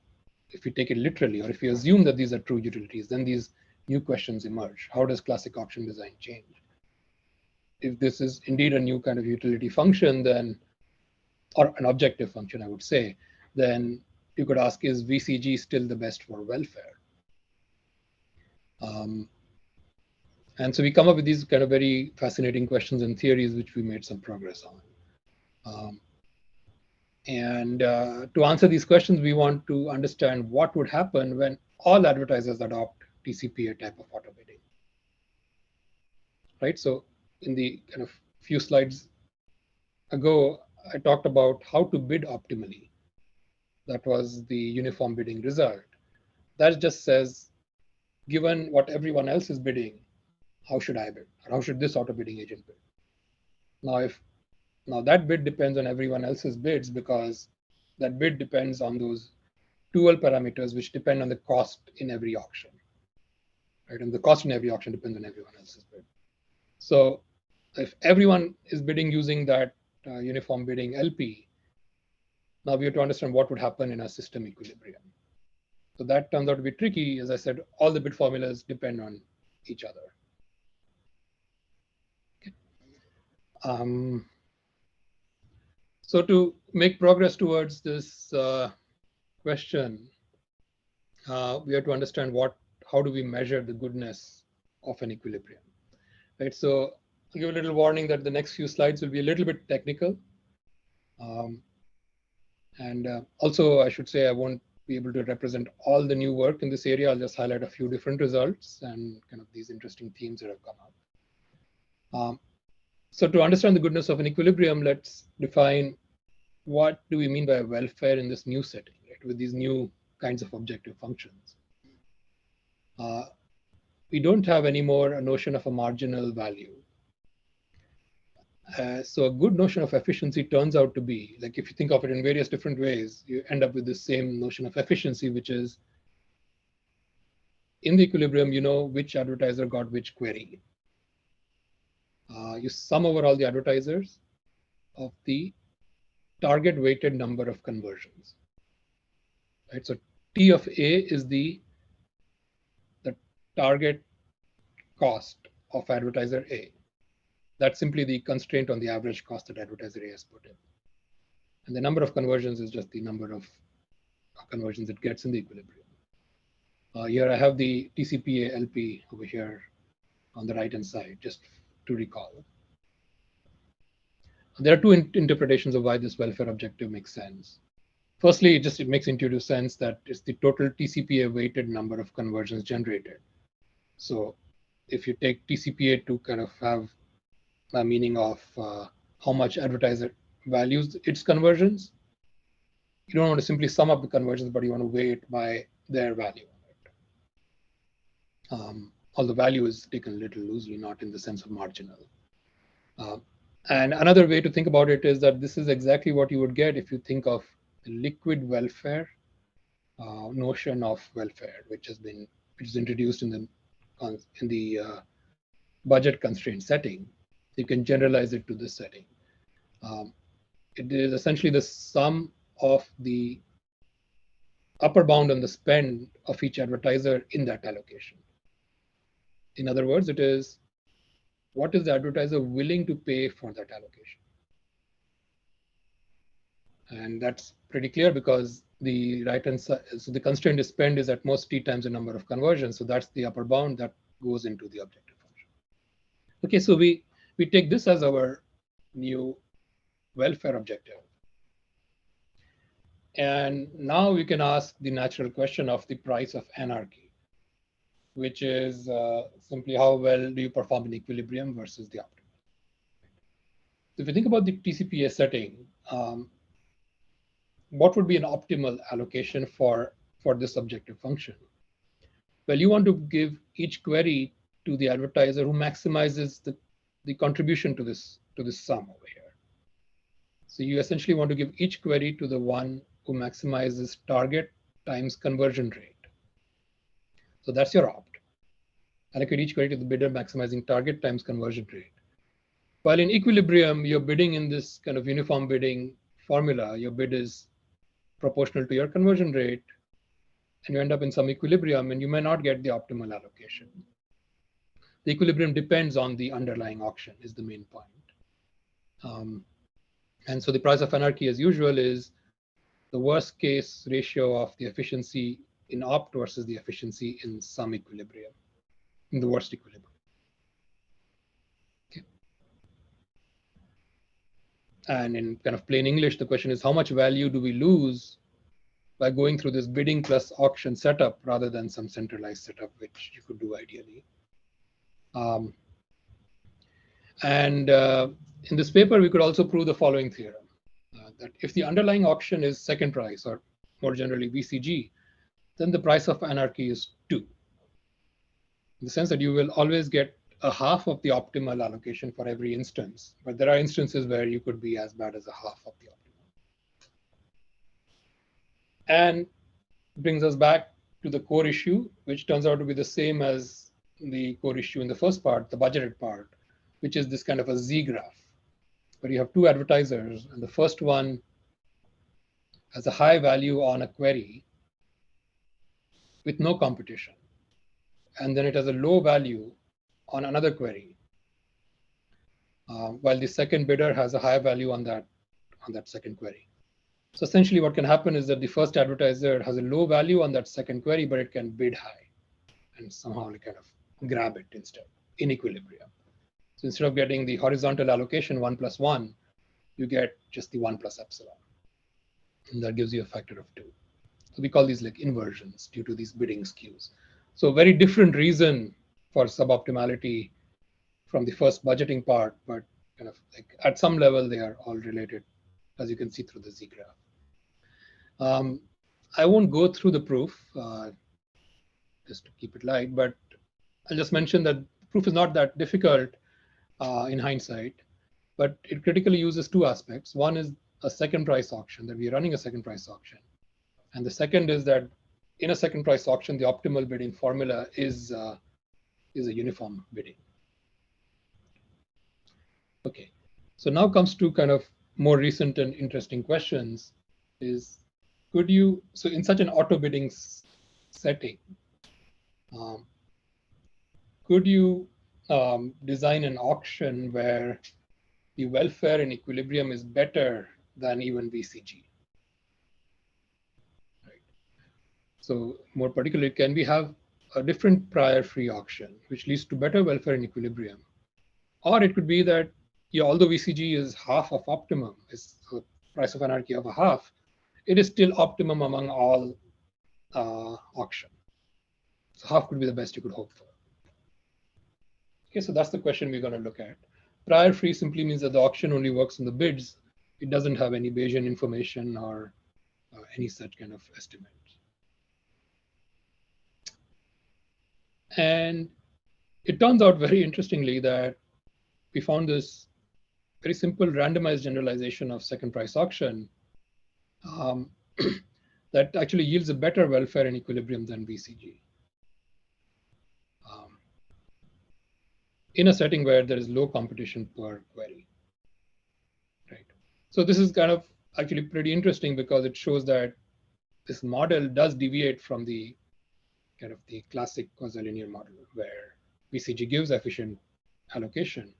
if you take it literally, or if you assume that these are true utilities, then these new questions emerge. How does classic auction design change? If this is indeed a new kind of utility function, then, or an objective function, I would say, then you could ask, is VCG still the best for welfare? And so we come up with these kind of very fascinating questions and theories, which we made some progress on. To answer these questions, we want to understand what would happen when all advertisers adopt TCPA type of auto bidding. Right. So in the kind of few slides ago, I talked about how to bid optimally. That was the uniform bidding result. That just says, given what everyone else is bidding, how should I bid? Or how should this auto bidding agent bid? Now that bid depends on everyone else's bids because that bid depends on those dual parameters which depend on the cost in every auction. Right? And the cost in every auction depends on everyone else's bid. So if everyone is bidding using that uniform bidding LP, now we have to understand what would happen in a system equilibrium. So that turns out to be tricky. As I said, all the bid formulas depend on each other. Okay. So to make progress towards this question, we have to understand how do we measure the goodness of an equilibrium, right? So I'll give a little warning that the next few slides will be a little bit technical. And also, I should say I won't be able to represent all the new work in this area. I'll just highlight a few different results and kind of these interesting themes that have come up. So to understand the goodness of an equilibrium, let's define what do we mean by welfare in this new setting, right, with these new kinds of objective functions. We don't have anymore a notion of a marginal value. So a good notion of efficiency turns out to be, like if you think of it in various different ways, you end up with the same notion of efficiency, which is in the equilibrium, you know which advertiser got which query. You sum over all the advertisers of the target weighted number of conversions. Right? So T of A is the target cost of advertiser A. That's simply the constraint on the average cost that advertiser A has put in. And the number of conversions is just the number of conversions it gets in the equilibrium. Here I have the TCPA LP over here on the right-hand side, just to recall. There are two interpretations of why this welfare objective makes sense. Firstly, it makes intuitive sense that it's the total TCPA weighted number of conversions generated. So if you take TCPA to kind of have a meaning of how much advertiser values its conversions, you don't want to simply sum up the conversions, but you want to weigh it by their value. All the value is taken a little loosely, not in the sense of marginal. And another way to think about it is that this is exactly what you would get if you think of the liquid welfare notion of welfare, which is introduced in the budget constraint setting. You can generalize it to this setting. It is essentially the sum of the upper bound on the spend of each advertiser in that allocation. In other words, it is what is the advertiser willing to pay for that allocation? And that's pretty clear because the right-hand side, so the constraint is spend is at most T times the number of conversions. So that's the upper bound that goes into the objective function. Okay, so we take this as our new welfare objective. And now we can ask the natural question of the price of anarchy, which is simply how well do you perform in equilibrium versus the optimal. If you think about the TCPA setting, what would be an optimal allocation for this objective function? Well, you want to give each query to the advertiser who maximizes the contribution to this sum over here. So you essentially want to give each query to the one who maximizes target times conversion rate. So that's your opt. Allocate each query to the bidder maximizing target times conversion rate. While in equilibrium, you're bidding in this kind of uniform bidding formula. Your bid is proportional to your conversion rate, and you end up in some equilibrium, and you may not get the optimal allocation. The equilibrium depends on the underlying auction is the main point. And so the price of anarchy, as usual, is the worst case ratio of the efficiency in opt versus the efficiency in some equilibrium, in the worst equilibrium. Okay. And in kind of plain English, the question is how much value do we lose by going through this bidding plus auction setup rather than some centralized setup, which you could do ideally. In this paper, we could also prove the following theorem, that if the underlying auction is second price, or more generally VCG, then the price of anarchy is 2. In the sense that you will always get a half of the optimal allocation for every instance, but there are instances where you could be as bad as a half of the optimal. And brings us back to the core issue, which turns out to be the same as the core issue in the first part, the budgeted part, which is this kind of a Z graph, where you have two advertisers, and the first one has a high value on a query with no competition. And then it has a low value on another query, while the second bidder has a high value on that second query. So essentially what can happen is that the first advertiser has a low value on that second query, but it can bid high and somehow kind of grab it instead in equilibrium. So instead of getting the horizontal allocation 1 + 1, you get just the 1 + epsilon. And that gives you a factor of 2. So we call these like inversions due to these bidding skews. So very different reason for suboptimality from the first budgeting part, but kind of like at some level they are all related, as you can see through the Z graph. I won't go through the proof just to keep it light, but I'll just mention that proof is not that difficult in hindsight, but it critically uses 2 aspects. One is a second price auction, that we're running a second price auction. And the second is that in a second price auction, the optimal bidding formula is a uniform bidding. Okay, so now comes to kind of more recent and interesting questions is, could you, so in such an auto bidding setting, could you design an auction where the welfare and equilibrium is better than even VCG? Right. So more particularly, can we have a different prior free auction, which leads to better welfare and equilibrium? Or it could be that, yeah, although VCG is half of optimum, is a price of anarchy of a half, it is still optimum among all auction. So half could be the best you could hope for. Okay, so that's the question we're going to look at. Prior free simply means that the auction only works on the bids. It doesn't have any Bayesian information or any such kind of estimate. And it turns out very interestingly that we found this very simple randomized generalization of second price auction that actually yields a better welfare and equilibrium than VCG. In a setting where there is low competition per query, right? So this is kind of actually pretty interesting because it shows that this model does deviate from the kind of the classic quasi-linear model where VCG gives efficient allocation.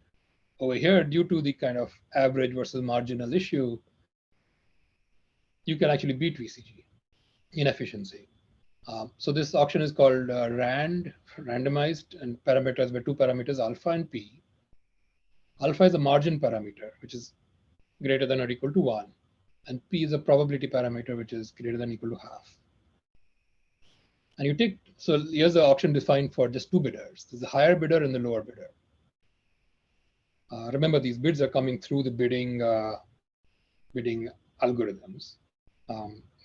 Over here, due to the kind of average versus marginal issue, you can actually beat VCG in efficiency. So this auction is called randomized, and parameters were 2 parameters, alpha and p. Alpha is a margin parameter, which is greater than or equal to 1. And p is a probability parameter, which is greater than or equal to half. And you take, so here's the auction defined for just 2 bidders. There's the higher bidder and the lower bidder. Remember, these bids are coming through the bidding algorithms.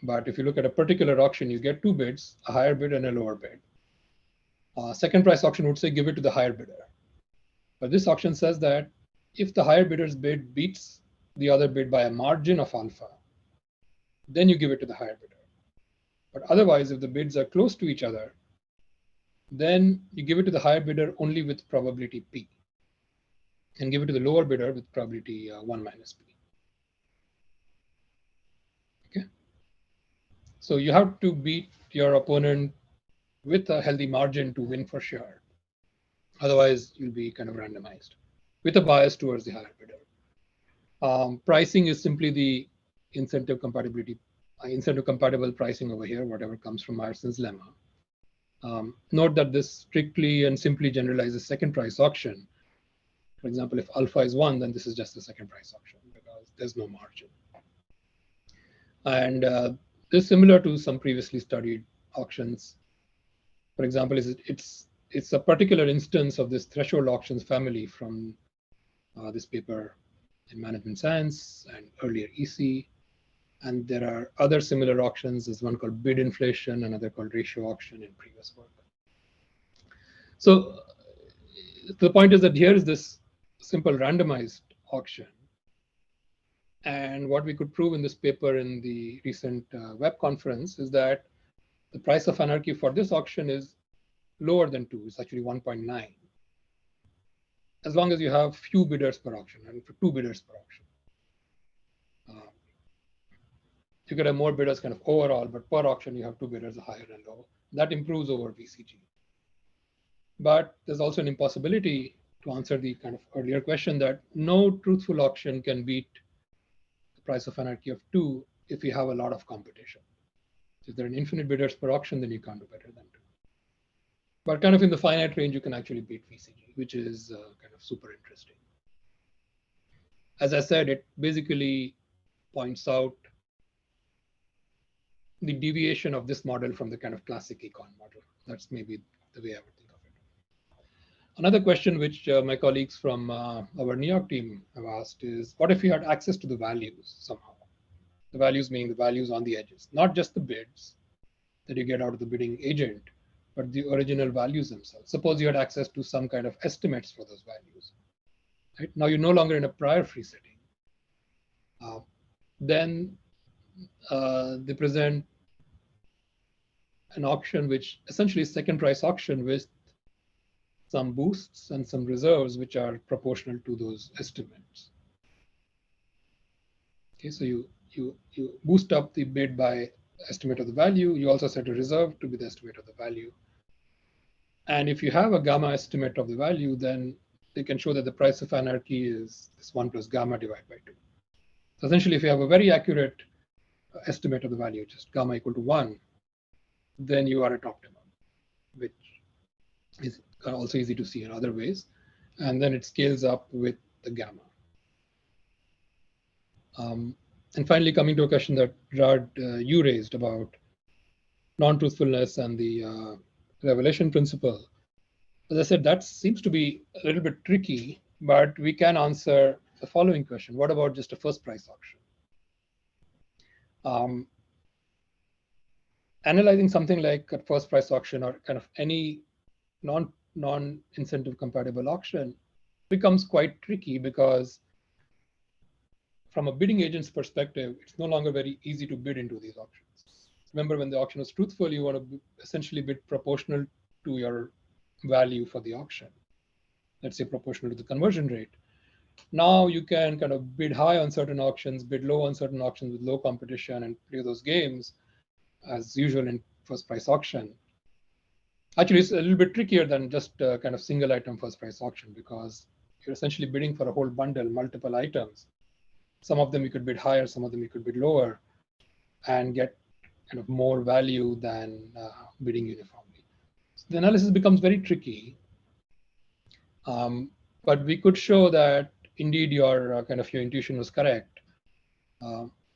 But if you look at a particular auction, you get 2 bids, a higher bid and a lower bid. Second price auction would say give it to the higher bidder. But this auction says that if the higher bidder's bid beats the other bid by a margin of alpha, then you give it to the higher bidder. But otherwise, if the bids are close to each other, then you give it to the higher bidder only with probability p, and give it to the lower bidder with probability 1 minus p. Okay. So you have to beat your opponent with a healthy margin to win for sure. Otherwise, you'll be kind of randomized with a bias towards the higher bidder. Pricing is simply the incentive compatibility, incentive compatible pricing over here, whatever comes from Meyerson's lemma. Note that this strictly and simply generalizes second price auction. For example, if alpha is 1, then this is just a second price auction because there's no margin. And this is similar to some previously studied auctions. For example, it's a particular instance of this threshold auctions family from this paper in Management Science and earlier EC. And there are other similar auctions. There's one called bid inflation, another called ratio auction in previous work. So the point is that here is this simple randomized auction. And what we could prove in this paper in the recent web conference is that the price of anarchy for this auction is lower than 2. It's actually 1.9. As long as you have few bidders per auction, and for 2 bidders per auction. You could have more bidders kind of overall, but per auction you have 2 bidders, higher and low. That improves over VCG. But there's also an impossibility to answer the kind of earlier question that no truthful auction can beat the price of anarchy of 2 if you have a lot of competition. If there are infinite bidders per auction, then you can't do better than 2. But kind of in the finite range, you can actually beat VCG, which is kind of super interesting. As I said, it basically points out the deviation of this model from the kind of classic econ model. That's maybe the way I would think of it. Another question which my colleagues from our New York team have asked is, what if you had access to the values somehow? The values meaning the values on the edges, not just the bids that you get out of the bidding agent, but the original values themselves. Suppose you had access to some kind of estimates for those values. Right? Now you're no longer in a prior free setting. Then they present an auction which essentially is second price auction with some boosts and some reserves which are proportional to those estimates. Okay, so you boost up the bid by estimate of the value. You also set a reserve to be the estimate of the value. And if you have a gamma estimate of the value, then they can show that the price of anarchy is 1 plus gamma divided by 2. So essentially, if you have a very accurate estimate of the value, just gamma equal to 1, then you are at optimum, which is also easy to see in other ways. And then it scales up with the gamma. And finally, coming to a question that Rad, you raised about non-truthfulness and the revelation principle. As I said, that seems to be a little bit tricky, but we can answer the following question. What about just a first price auction? Analyzing something like a first price auction or kind of any non-incentive compatible auction becomes quite tricky because from a bidding agent's perspective, it's no longer very easy to bid into these auctions. Remember, when the auction was truthful, you want to essentially bid proportional to your value for the auction. Let's say proportional to the conversion rate. Now you can kind of bid high on certain auctions, bid low on certain auctions with low competition and play those games as usual in first price auction. Actually, it's a little bit trickier than just a kind of single item first price auction because you're essentially bidding for a whole bundle, multiple items. Some of them you could bid higher, some of them you could bid lower and get kind of more value than bidding uniformly. So the analysis becomes very tricky. But we could show that indeed your kind of your intuition was correct,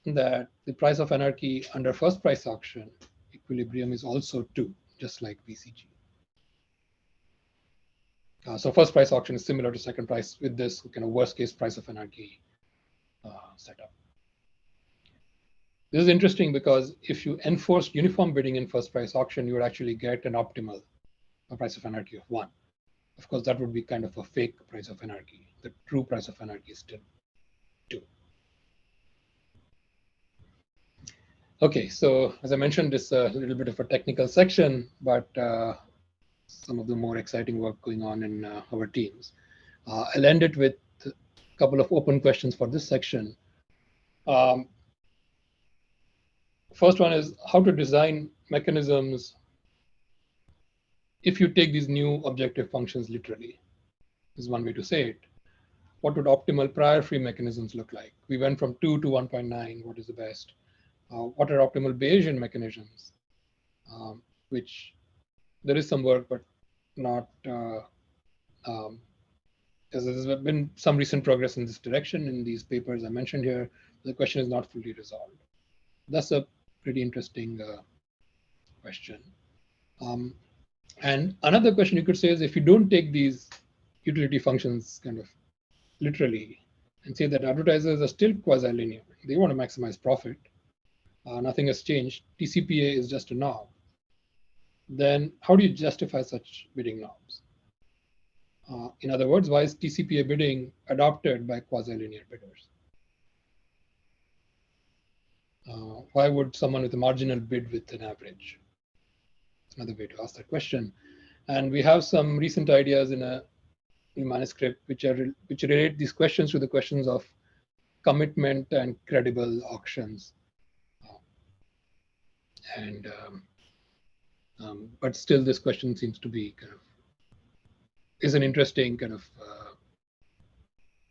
that the price of anarchy under first price auction equilibrium is also 2, just like VCG. So first price auction is similar to second price with this kind of worst case price of anarchy setup. This is interesting because if you enforced uniform bidding in first price auction, you would actually get an optimal price of anarchy of 1. Of course, that would be kind of a fake price of anarchy. The true price of anarchy is still 2. Okay, so as I mentioned, this is a little bit of a technical section, but some of the more exciting work going on in our teams. I'll end it with a couple of open questions for this section. First one is how to design mechanisms if you take these new objective functions literally, is one way to say it. What would optimal prior free mechanisms look like? We went from 2 to 1.9. What is the best? What are optimal Bayesian mechanisms? Which there is some work, but not, there's been some recent progress in this direction in these papers I mentioned here. The question is not fully resolved. That's a pretty interesting question. And another question you could say is if you don't take these utility functions kind of literally and say that advertisers are still quasi-linear, they want to maximize profit, nothing has changed, TCPA is just a knob, then how do you justify such bidding knobs? In other words, why is TCPA bidding adopted by quasi-linear bidders? Why would someone with a marginal bid with an average? Another way to ask that question. And we have some recent ideas in a manuscript which relate these questions to the questions of commitment and credible auctions. But still, this question seems to be kind of is an interesting kind of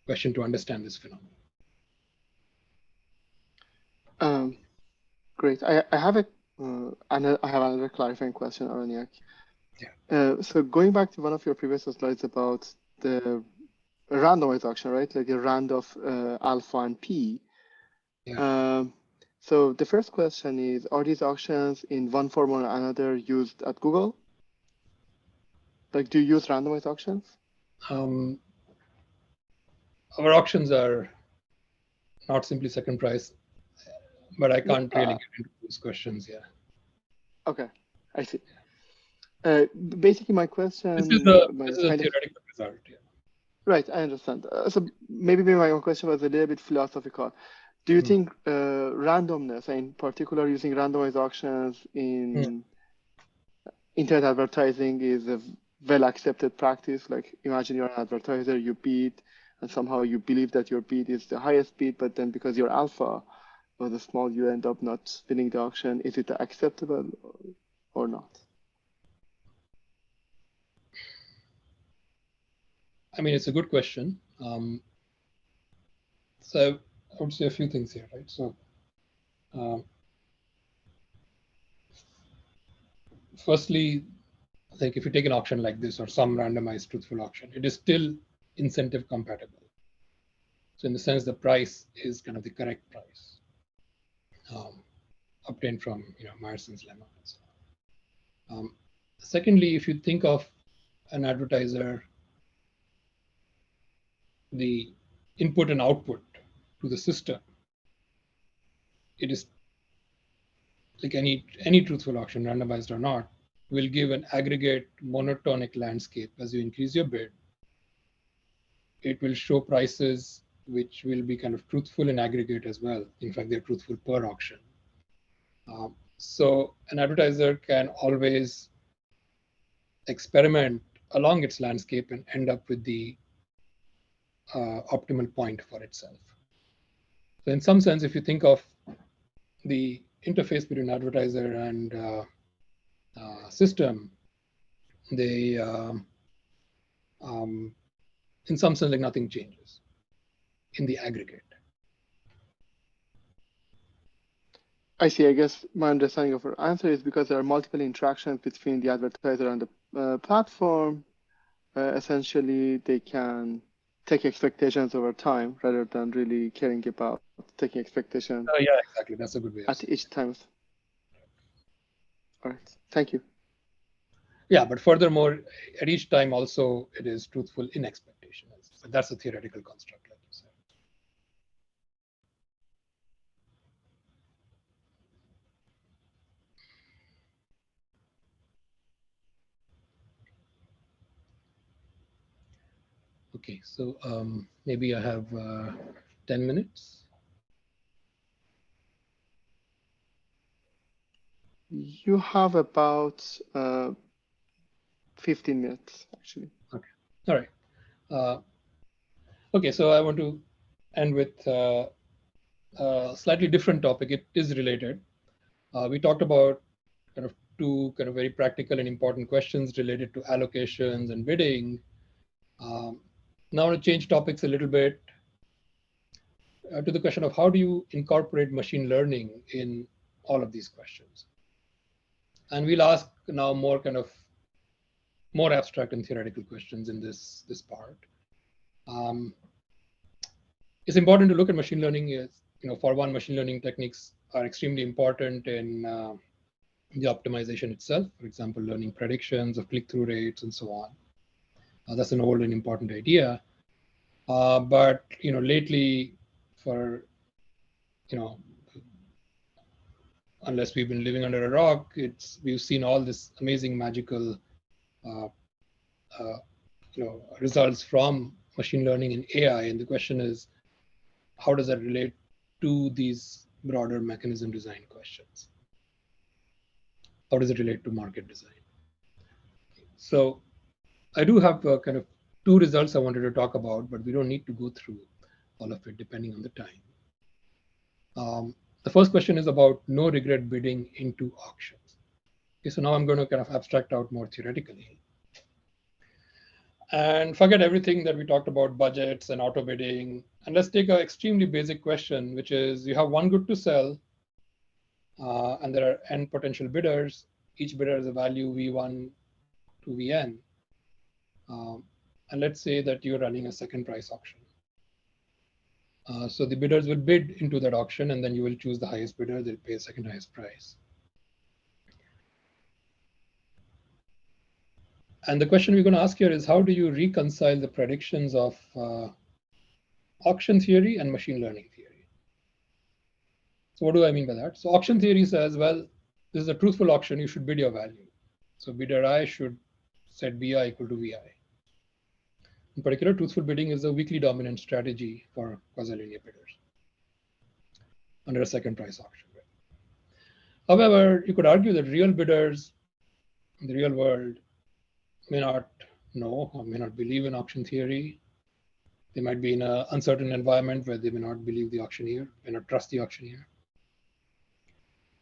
question to understand this phenomenon. Great. I have another clarifying question, Aranyak. Yeah. So going back to one of your previous slides about the randomized auction, right? Like a rand of alpha and p. Yeah. So the first question is, are these auctions in one form or another used at Google? Like, do you use randomized auctions? Our auctions are not simply second price, but I can't really get into those questions. Yeah. Okay, I see. Basically, my question. This is a theoretical result. Yeah. Right, I understand. So maybe my own question was a little bit philosophical. Do you think randomness, in particular using randomized auctions in internet advertising, is a well accepted practice? Like, imagine you're an advertiser, you bid, and somehow you believe that your bid is the highest bid, but then because your alpha was a small, you end up not winning the auction. Is it acceptable or not? I mean, it's a good question. So I would say a few things here, right? So firstly, like if you take an auction like this or some randomized truthful auction, it is still incentive compatible. So in the sense, the price is kind of the correct price obtained from Meyerson's lemma and so on. Secondly, if you think of an advertiser, the input and output to the system, it is like any truthful auction, randomized or not, will give an aggregate monotonic landscape. As you increase your bid, it will show prices which will be kind of truthful in aggregate as well. In fact, they're truthful per auction. So an advertiser can always experiment along its landscape and end up with the optimal point for itself. So in some sense, if you think of the interface between advertiser and system, they, in some sense, like nothing changes in the aggregate. I see. I guess my understanding of your answer is because there are multiple interactions between the advertiser and the platform. Essentially, they can take expectations over time rather than really caring about taking expectations. Yeah, exactly. That's a good way. At each time. All right. Thank you. Yeah, but furthermore, at each time also it is truthful in expectation. But that's a theoretical construct, like you said. Okay, so maybe I have 10 minutes. You have about 15 minutes, actually. Okay, all right. Okay, so I want to end with a slightly different topic. It is related. We talked about kind of two kind of very practical and important questions related to allocations and bidding. Now I want to change topics a little bit to the question of how do you incorporate machine learning in all of these questions? And we'll ask now more kind of more abstract and theoretical questions in this part. It's important to look at machine learning as, for one, machine learning techniques are extremely important in the optimization itself. For example, learning predictions of click-through rates and so on. That's an old and important idea. But lately, for unless we've been living under a rock, we've seen all this amazing magical results from machine learning and AI. And the question is, how does that relate to these broader mechanism design questions? How does it relate to market design? So I do have kind of two results I wanted to talk about, but we don't need to go through all of it depending on the time. The first question is about no regret bidding into auctions. Okay, so now I'm going to kind of abstract out more theoretically. And forget everything that we talked about, budgets and auto bidding. And let's take an extremely basic question, which is you have one good to sell, and there are n potential bidders. Each bidder has a value V1 to Vn. And let's say that you're running a second price auction. So the bidders will bid into that auction, and then you will choose the highest bidder. They'll pay the second highest price. And the question we're going to ask here is, how do you reconcile the predictions of auction theory and machine learning theory? So what do I mean by that? So auction theory says, well, this is a truthful auction. You should bid your value. So bidder I should set BI equal to VI. In particular, truthful bidding is a weakly dominant strategy for quasi-linear bidders under a second price auction. However, you could argue that real bidders in the real world may not know or may not believe in auction theory. They might be in an uncertain environment where they may not believe the auctioneer, may not trust the auctioneer.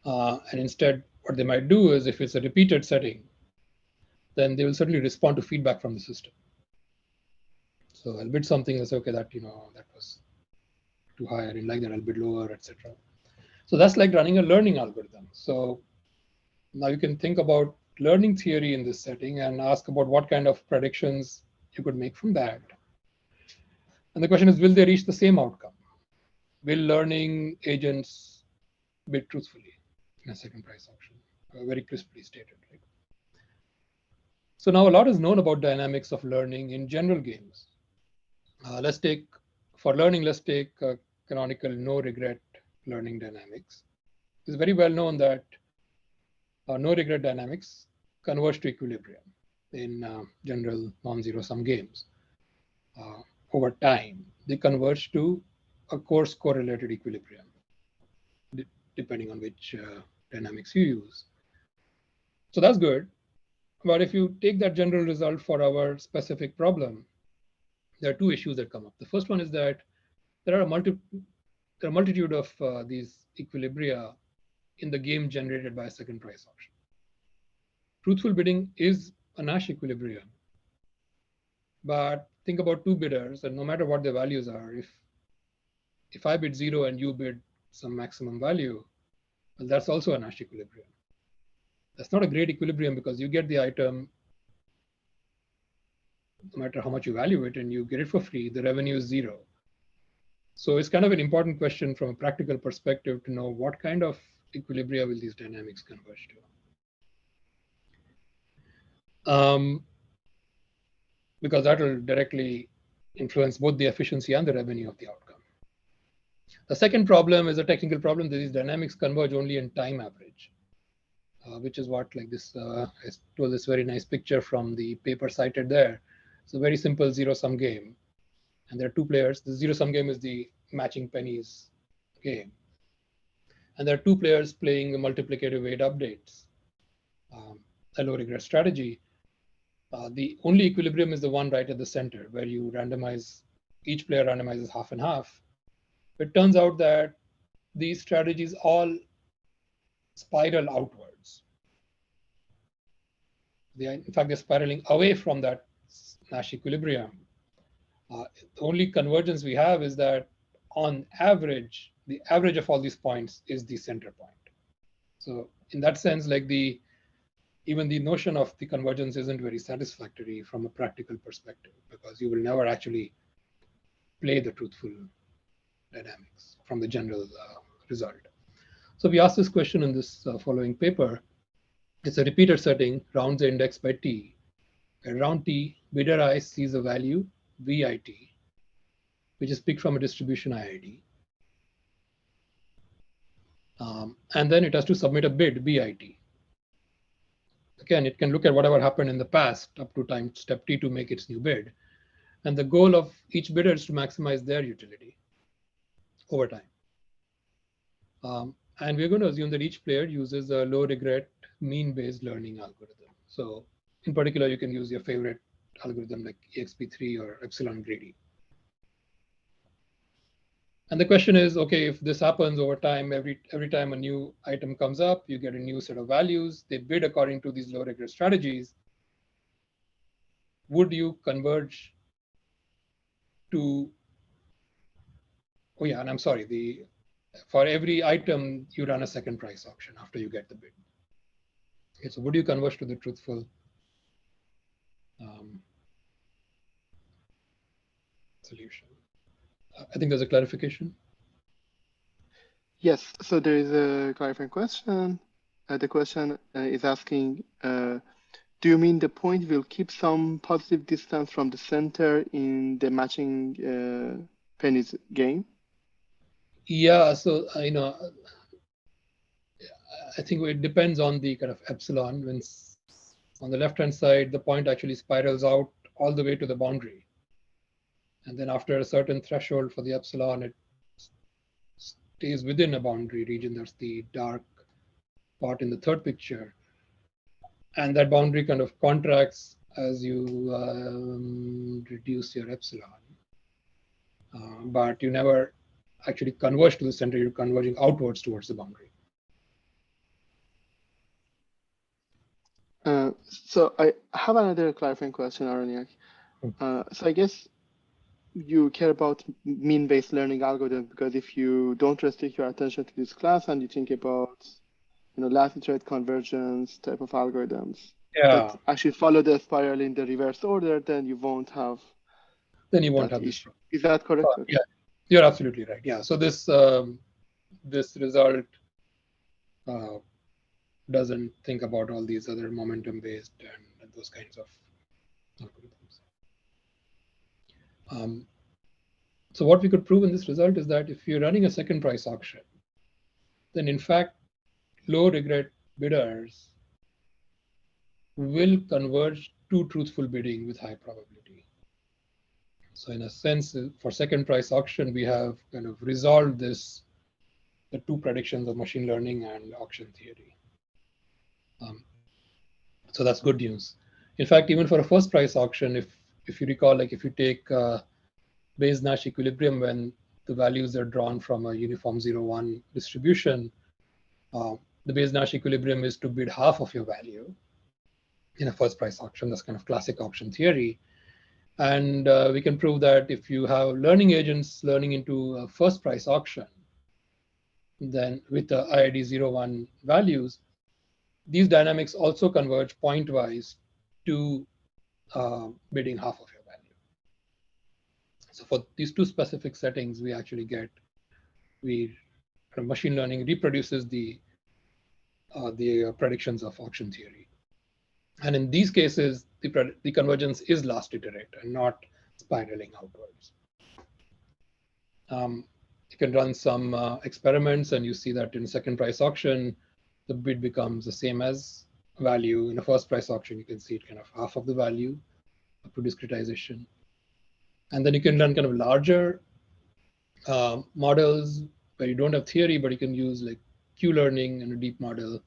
And instead, what they might do is, if it's a repeated setting, then they will certainly respond to feedback from the system. So I'll bid something and say, okay, that that was too high. I didn't like that. I'll bid lower, etc. So that's like running a learning algorithm. So now you can think about learning theory in this setting and ask about what kind of predictions you could make from that. And the question is, will they reach the same outcome? Will learning agents bid truthfully in a second price auction? Very crisply stated, right? So now a lot is known about dynamics of learning in general games. For learning, let's take canonical no regret learning dynamics. It's very well known that no regret dynamics converge to equilibrium in general non-zero sum games. Over time, they converge to a coarse correlated equilibrium, depending on which dynamics you use. So that's good. But if you take that general result for our specific problem, there are two issues that come up. The first one is that there are a multitude of these equilibria in the game generated by a second price auction. Truthful bidding is a Nash equilibrium. But think about two bidders, and no matter what their values are, if I bid 0 and you bid some maximum value, well, that's also a Nash equilibrium. That's not a great equilibrium because you get the item no matter how much you value it, and you get it for free. The revenue is 0. So it's kind of an important question from a practical perspective to know what kind of equilibria will these dynamics converge to. Because that will directly influence both the efficiency and the revenue of the outcome. The second problem is a technical problem. These dynamics converge only in time average, which is what this I told this very nice picture from the paper cited there. It's a very simple zero-sum game. And there are two players. The zero-sum game is the matching pennies game. And there are two players playing the multiplicative weight updates, a low regret strategy. The only equilibrium is the one right at the center, where you randomize, each player randomizes half and half. It turns out that these strategies all spiral outwards. In fact, they're spiraling away from that Nash equilibrium. The only convergence we have is that on average, the average of all these points is the center point. So in that sense, even the notion of the convergence isn't very satisfactory from a practical perspective, because you will never actually play the truthful dynamics from the general result. So we asked this question in this following paper. It's a repeated setting, rounds are indexed by t. At round t, bidder I sees a value, VIT, which is picked from a distribution IID. And then it has to submit a bid, BIT. Again, it can look at whatever happened in the past up to time step t to make its new bid. And the goal of each bidder is to maximize their utility over time. And we're going to assume that each player uses a low regret mean-based learning algorithm. So in particular, you can use your favorite algorithm like EXP3 or epsilon greedy. And the question is, okay, if this happens over time, every time a new item comes up, you get a new set of values. They bid according to these low regret strategies. Would you converge to, oh yeah, and I'm sorry, for every item, you run a second price auction after you get the bid. Okay, so would you converge to the truthful solution? I think there's a clarification. Yes, so there is a clarifying question. The question is asking, do you mean the point will keep some positive distance from the center in the matching pennies game? Yeah, so I think it depends on the kind of epsilon. When on the left-hand side, the point actually spirals out all the way to the boundary. And then after a certain threshold for the epsilon, it stays within a boundary region. That's the dark part in the third picture. And that boundary kind of contracts as you reduce your epsilon. But you never actually converge to the center, you're converging outwards towards the boundary. So I have another clarifying question, Aranyak. So I guess you care about mean-based learning algorithms because if you don't restrict your attention to this class and you think about, last iterate convergence type of algorithms that actually follow the spiral in the reverse order, then you won't have. Then you won't have this issue. Is that correct? Okay. Yeah, you're absolutely right. Yeah. So this this result doesn't think about all these other momentum-based and those kinds of algorithms. So what we could prove in this result is that if you're running a second price auction, then in fact, low regret bidders will converge to truthful bidding with high probability. So in a sense, for second price auction, we have kind of resolved the two predictions of machine learning and auction theory. So that's good news. In fact, even for a first price auction, if you recall, like if you take Bayes-Nash equilibrium when the values are drawn from a uniform 0-1 distribution, the Bayes-Nash equilibrium is to bid half of your value in a first price auction. That's kind of classic auction theory. And we can prove that if you have learning agents learning into a first price auction, then with the IID 0-1 values, these dynamics also converge pointwise to bidding half of your value. So for these two specific settings, we actually get, machine learning reproduces the predictions of auction theory. And in these cases, the convergence is last iterate and not spiraling outwards. You can run some experiments and you see that in second price auction, the bid becomes the same as value. In a first price auction, you can see it kind of half of the value up to discretization. And then you can run kind of larger models where you don't have theory, but you can use like Q-learning and a deep model.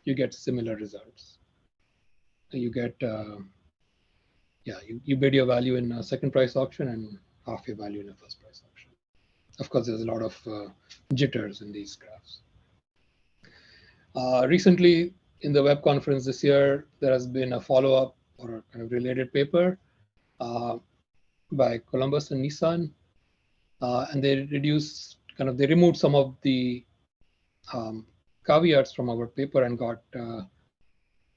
You get similar results. You get, you bid your value in a second price auction and half your value in a first price auction. Of course, there's a lot of jitters in these graphs. Recently, in the web conference this year, there has been a follow-up or a kind of related paper by Columbus and Nissan, and they removed some of the caveats from our paper and got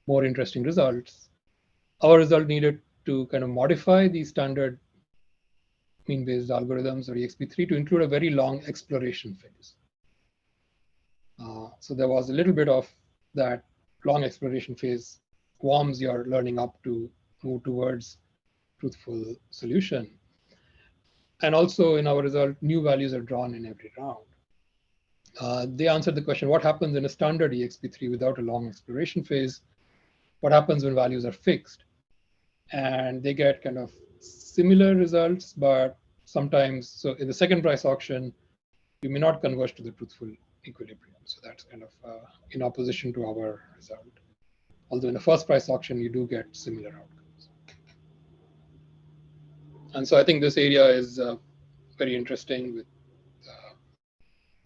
more interesting results. Our result needed to kind of modify the standard mean-based algorithms or EXP3 to include a very long exploration phase. So there was a little bit of that long exploration phase warms your learning up to move towards truthful solution. And also in our result, new values are drawn in every round. They answered the question, what happens in a standard EXP3 without a long exploration phase? What happens when values are fixed? And they get kind of similar results, but sometimes, so in the second price auction, you may not converge to the truthful equilibrium. So that's kind of in opposition to our result. Although in the first price auction, you do get similar outcomes. And so I think this area is very interesting with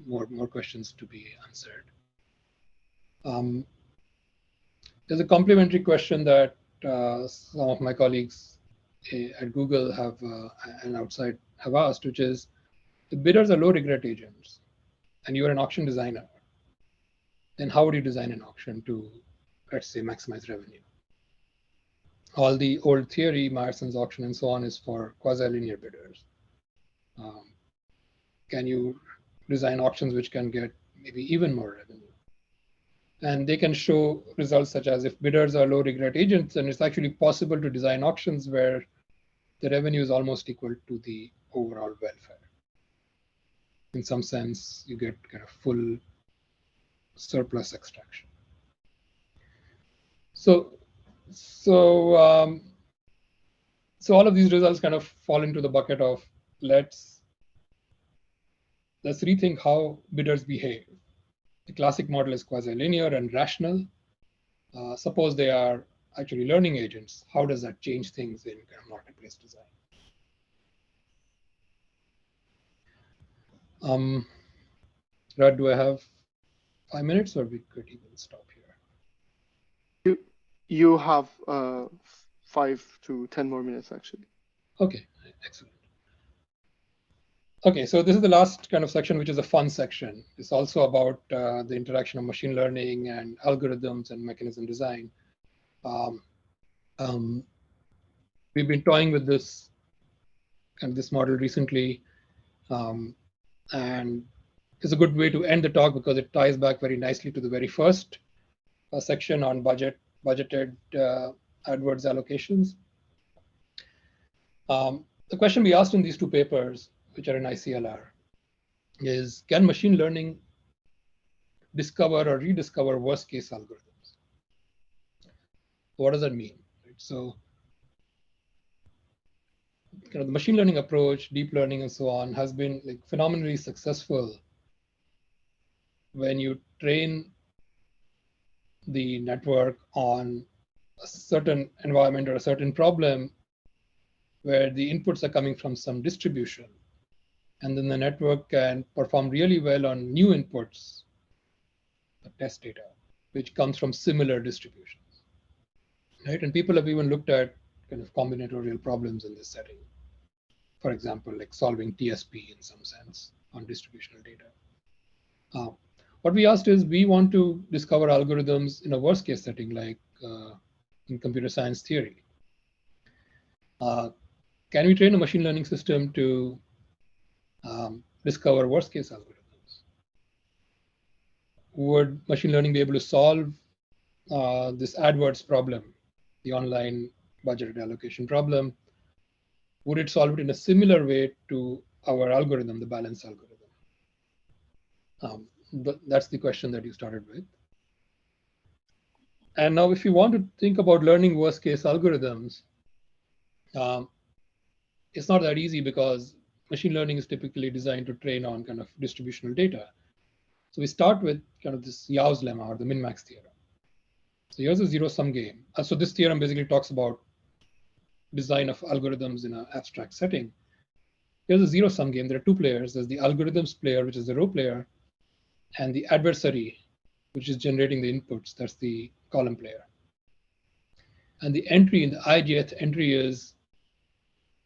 more questions to be answered. There's a complementary question that some of my colleagues at Google have and outside have asked, which is, the bidders are low regret agents, and you're an auction designer. Then how would you design an auction to, let's say, maximize revenue? All the old theory, Meyerson's auction and so on, is for quasi-linear bidders. can you design auctions which can get maybe even more revenue? And they can show results such as if bidders are low regret agents, then it's actually possible to design auctions where the revenue is almost equal to the overall welfare. In some sense, you get kind of full surplus extraction. So all of these results kind of fall into the bucket of let's rethink how bidders behave. The classic model is quasi-linear and rational. Suppose they are actually learning agents. How does that change things in kind of marketplace design? Rad, do I have 5 minutes, or we could even stop here? You have 5 to 10 more minutes, actually. Okay, excellent. Okay, so this is the last kind of section, which is a fun section. It's also about the interaction of machine learning and algorithms and mechanism design. We've been toying with this model recently, and it's a good way to end the talk because it ties back very nicely to the very first section on budgeted AdWords allocations. The question we asked in these 2 papers, which are in ICLR, is can machine learning discover or rediscover worst case algorithms? What does that mean? Right? So kind of the machine learning approach, deep learning and so on has been like phenomenally successful when you train the network on a certain environment or a certain problem where the inputs are coming from some distribution. And then the network can perform really well on new inputs, the test data, which comes from similar distributions. Right? And people have even looked at kind of combinatorial problems in this setting. For example, like solving TSP in some sense on distributional data. What we asked is we want to discover algorithms in a worst case setting, like in computer science theory. Can we train a machine learning system to discover worst case algorithms? Would machine learning be able to solve this AdWords problem, the online budgeted allocation problem? Would it solve it in a similar way to our algorithm, the balance algorithm? That's the question that you started with. And now if you want to think about learning worst case algorithms, it's not that easy because machine learning is typically designed to train on kind of distributional data. So we start with kind of this Yau's lemma or the min-max theorem. So here's a zero-sum game. So this theorem basically talks about design of algorithms in an abstract setting. Here's a zero-sum game. There are 2 players. There's the algorithms player, which is the row player, and the adversary, which is generating the inputs. That's the column player. And the entry in the ijth entry is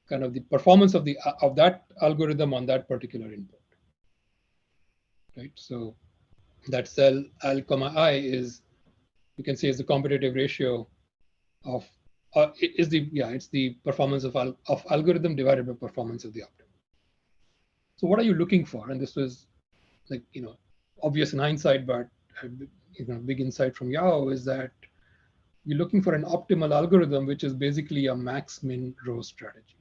kind of the performance of that algorithm on that particular input. Right. So that cell al comma I is, you can say, is the competitive ratio of it's the performance of algorithm divided by performance of the optimum. So what are you looking for? And this was like obvious in hindsight, but big insight from Yao is that you're looking for an optimal algorithm, which is basically a max min row strategy.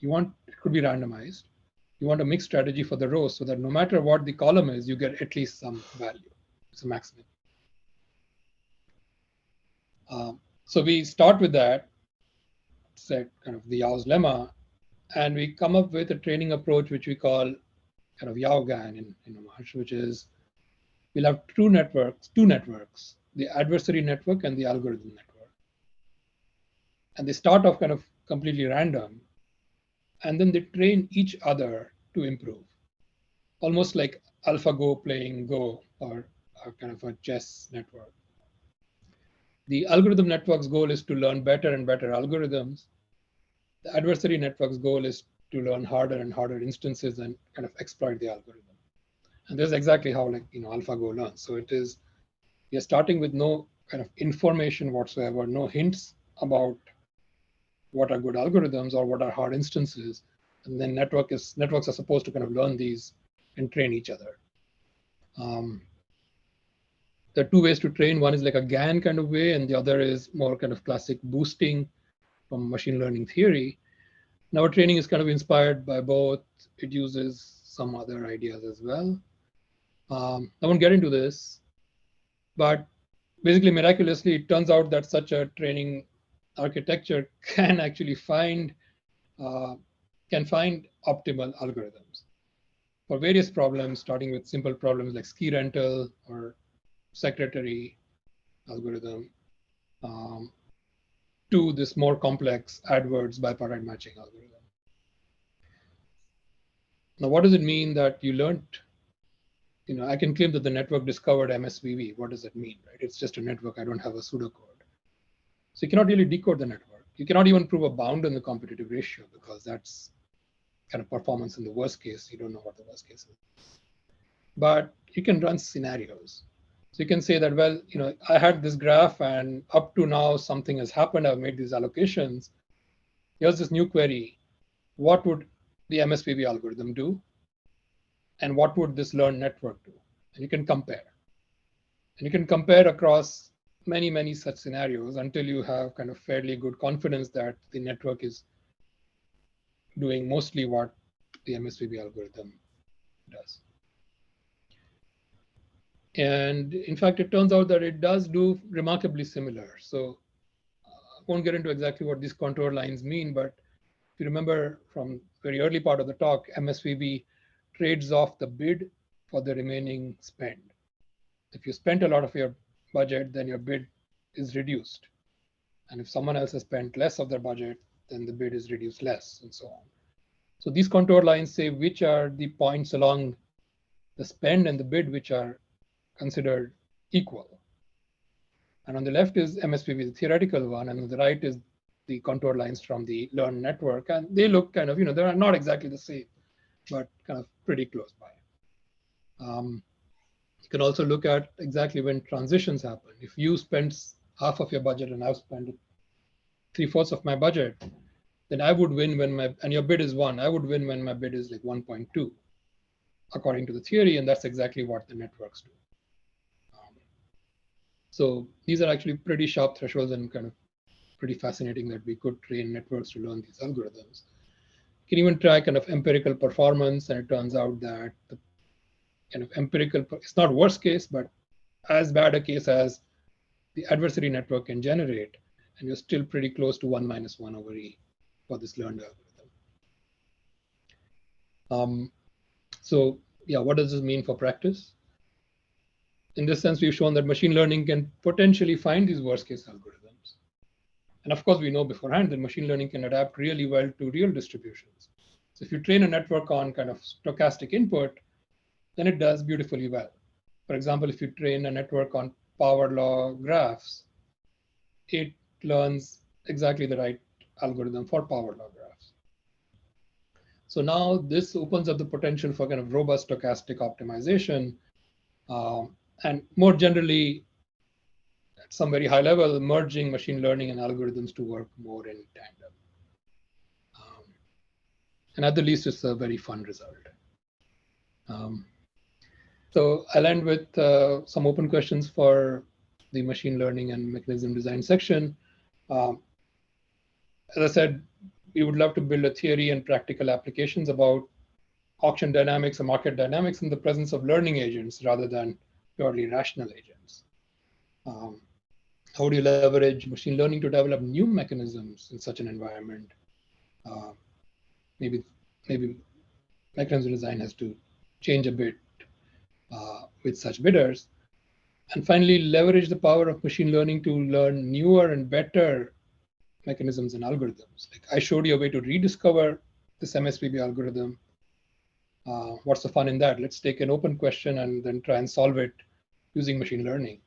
It could be randomized. You want a mixed strategy for the rows so that no matter what the column is, you get at least some value. It's a max min. So we start with that, set kind of the Yau's lemma, and we come up with a training approach which we call kind of Yao-GAN in March, which is we'll have two networks, the adversary network and the algorithm network. And they start off kind of completely random, and then they train each other to improve, almost like AlphaGo playing Go or kind of a chess network. The algorithm network's goal is to learn better and better algorithms. The adversary network's goal is to learn harder and harder instances and kind of exploit the algorithm. And this is exactly how AlphaGo learns. So it is, we are starting with no kind of information whatsoever, no hints about what are good algorithms or what are hard instances. And then networks are supposed to kind of learn these and train each other. There are two ways to train. One is like a GAN kind of way, and the other is more kind of classic boosting from machine learning theory. Now, our training is kind of inspired by both. It uses some other ideas as well. I won't get into this, but basically, miraculously, it turns out that such a training architecture can actually find optimal algorithms for various problems, starting with simple problems like ski rental or secretary algorithm, to this more complex AdWords bipartite matching algorithm. Now, what does it mean that you learned? I can claim that the network discovered MSVV. What does that mean, right? It's just a network. I don't have a pseudocode. So you cannot really decode the network. You cannot even prove a bound in the competitive ratio because that's kind of performance in the worst case. You don't know what the worst case is. But you can run scenarios. So you can say that, well, I had this graph and up to now something has happened. I've made these allocations. Here's this new query. What would the MSVV algorithm do? And what would this learned network do? And you can compare. And you can compare across many, many such scenarios until you have kind of fairly good confidence that the network is doing mostly what the MSVB algorithm does. And in fact, it turns out that it does do remarkably similar. So I won't get into exactly what these contour lines mean, but if you remember from very early part of the talk, MSVB trades off the bid for the remaining spend. If you spent a lot of your budget, then your bid is reduced. And if someone else has spent less of their budget, then the bid is reduced less, and so on. So these contour lines say which are the points along the spend and the bid which are considered equal. And on the left is MSVB, the theoretical one, and on the right is the contour lines from the learned network. And they look kind of, they're not exactly the same, but kind of pretty close by. You can also look at exactly when transitions happen. If you spend half of your budget and I've spent 3/4 of my budget, then I would win and your bid is 1, I would win when my bid is like 1.2, according to the theory, and that's exactly what the networks do. So these are actually pretty sharp thresholds and kind of pretty fascinating that we could train networks to learn these algorithms. You can even try kind of empirical performance, and it turns out that the kind of empirical, it's not worst case, but as bad a case as the adversary network can generate, and you're still pretty close to 1 - 1 over E for this learned algorithm. So yeah, what does this mean for practice? In this sense, we've shown that machine learning can potentially find these worst case algorithms. And of course, we know beforehand that machine learning can adapt really well to real distributions. So if you train a network on kind of stochastic input, then it does beautifully well. For example, if you train a network on power law graphs, it learns exactly the right algorithm for power law graphs. So now this opens up the potential for kind of robust stochastic optimization, and more generally, at some very high level, merging machine learning and algorithms to work more in tandem. And at the least, it's a very fun result. So I'll end with some open questions for the machine learning and mechanism design section. As I said, we would love to build a theory and practical applications about auction dynamics and market dynamics in the presence of learning agents rather than purely rational agents. How do you leverage machine learning to develop new mechanisms in such an environment? Maybe mechanism design has to change a bit with such bidders. And finally, leverage the power of machine learning to learn newer and better mechanisms and algorithms. Like I showed you a way to rediscover this MSVB algorithm. What's the fun in that? Let's take an open question and then try and solve it using machine learning.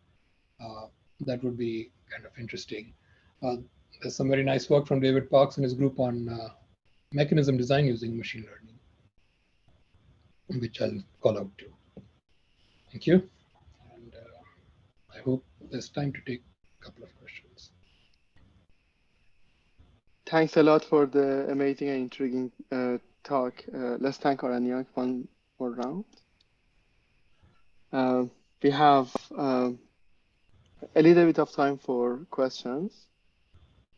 That would be kind of interesting. There's some very nice work from David Parks and his group on mechanism design using machine learning, which I'll call out to. Thank you. And I hope there's time to take a couple of questions. Thanks a lot for the amazing and intriguing talk. Let's thank Aranyak one more round. We have a little bit of time for questions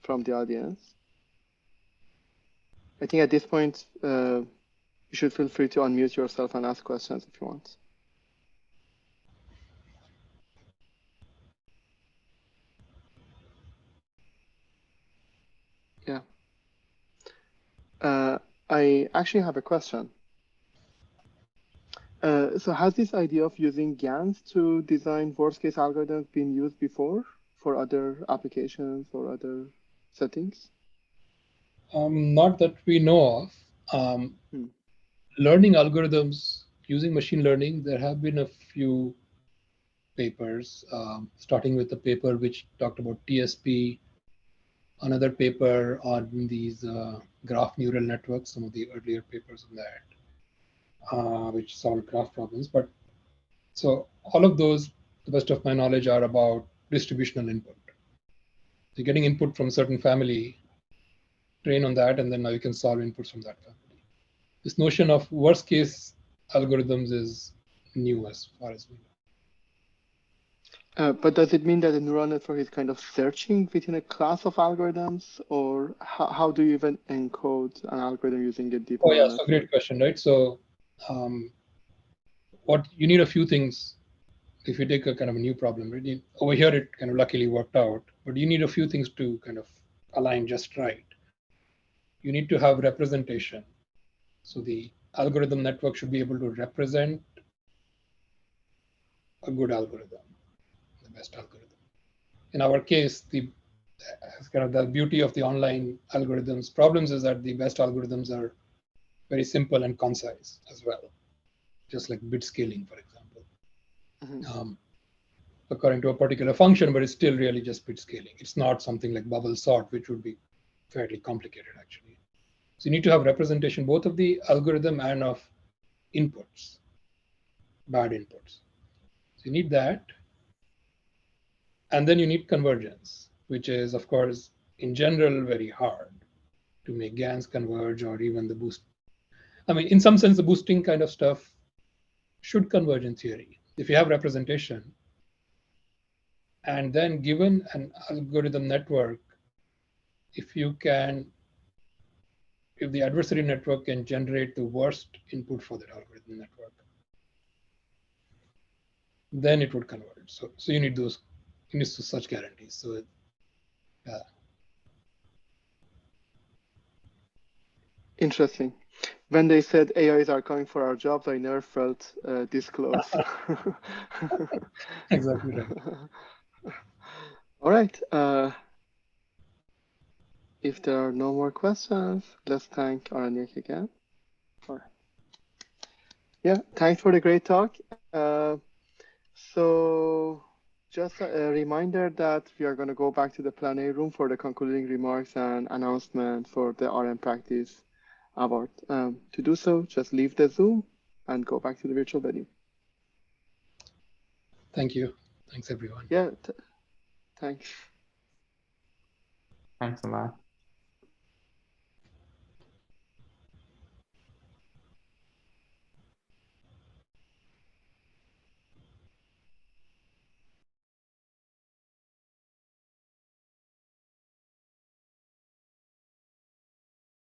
from the audience. I think at this point, you should feel free to unmute yourself and ask questions if you want. Yeah. I actually have a question. So has this idea of using GANs to design worst-case algorithms been used before for other applications or other settings? Not that we know of. Learning algorithms using machine learning, there have been a few papers, starting with a paper which talked about TSP, another paper on these graph neural networks, some of the earlier papers on that, which solved graph problems. But so all of those, to the best of my knowledge, are about distributional input. So getting input from a certain family, train on that, and then now you can solve inputs from that family. This notion of worst case algorithms is new as far as we know. But does it mean that the neural network is kind of searching within a class of algorithms, or how do you even encode an algorithm using a deep neural network? So great question, right? So what you need a few things if you take a kind of a new problem, right? Over here, it kind of luckily worked out, but you need a few things to kind of align just right. You need to have representation. So the algorithm network should be able to represent a good algorithm, the best algorithm. In our case, the kind of the beauty of the online algorithms problems is that the best algorithms are very simple and concise as well, just like bit scaling, for example. According to a particular function, but it's still really just bit scaling. It's not something like bubble sort, which would be fairly complicated, actually. So you need to have representation both of the algorithm and of inputs, bad inputs. So you need that. And then you need convergence, which is, of course, in general, very hard to make GANs converge or even the boost. I mean, in some sense, the boosting kind of stuff should converge in theory. If you have representation, and then given an algorithm network, if the adversary network can generate the worst input for that algorithm network, then it would converge. So you need such guarantees. So Interesting. When they said AIs are coming for our jobs, I never felt this close. Exactly right. All right. If there are no more questions, let's thank Aranyak again. Yeah, thanks for the great talk. So just a reminder that we are going to go back to the plenary room for the concluding remarks and announcement for the RM Practice Award. To do so, just leave the Zoom and go back to the virtual venue. Thank you. Thanks, everyone. Yeah, thanks. Thanks a lot.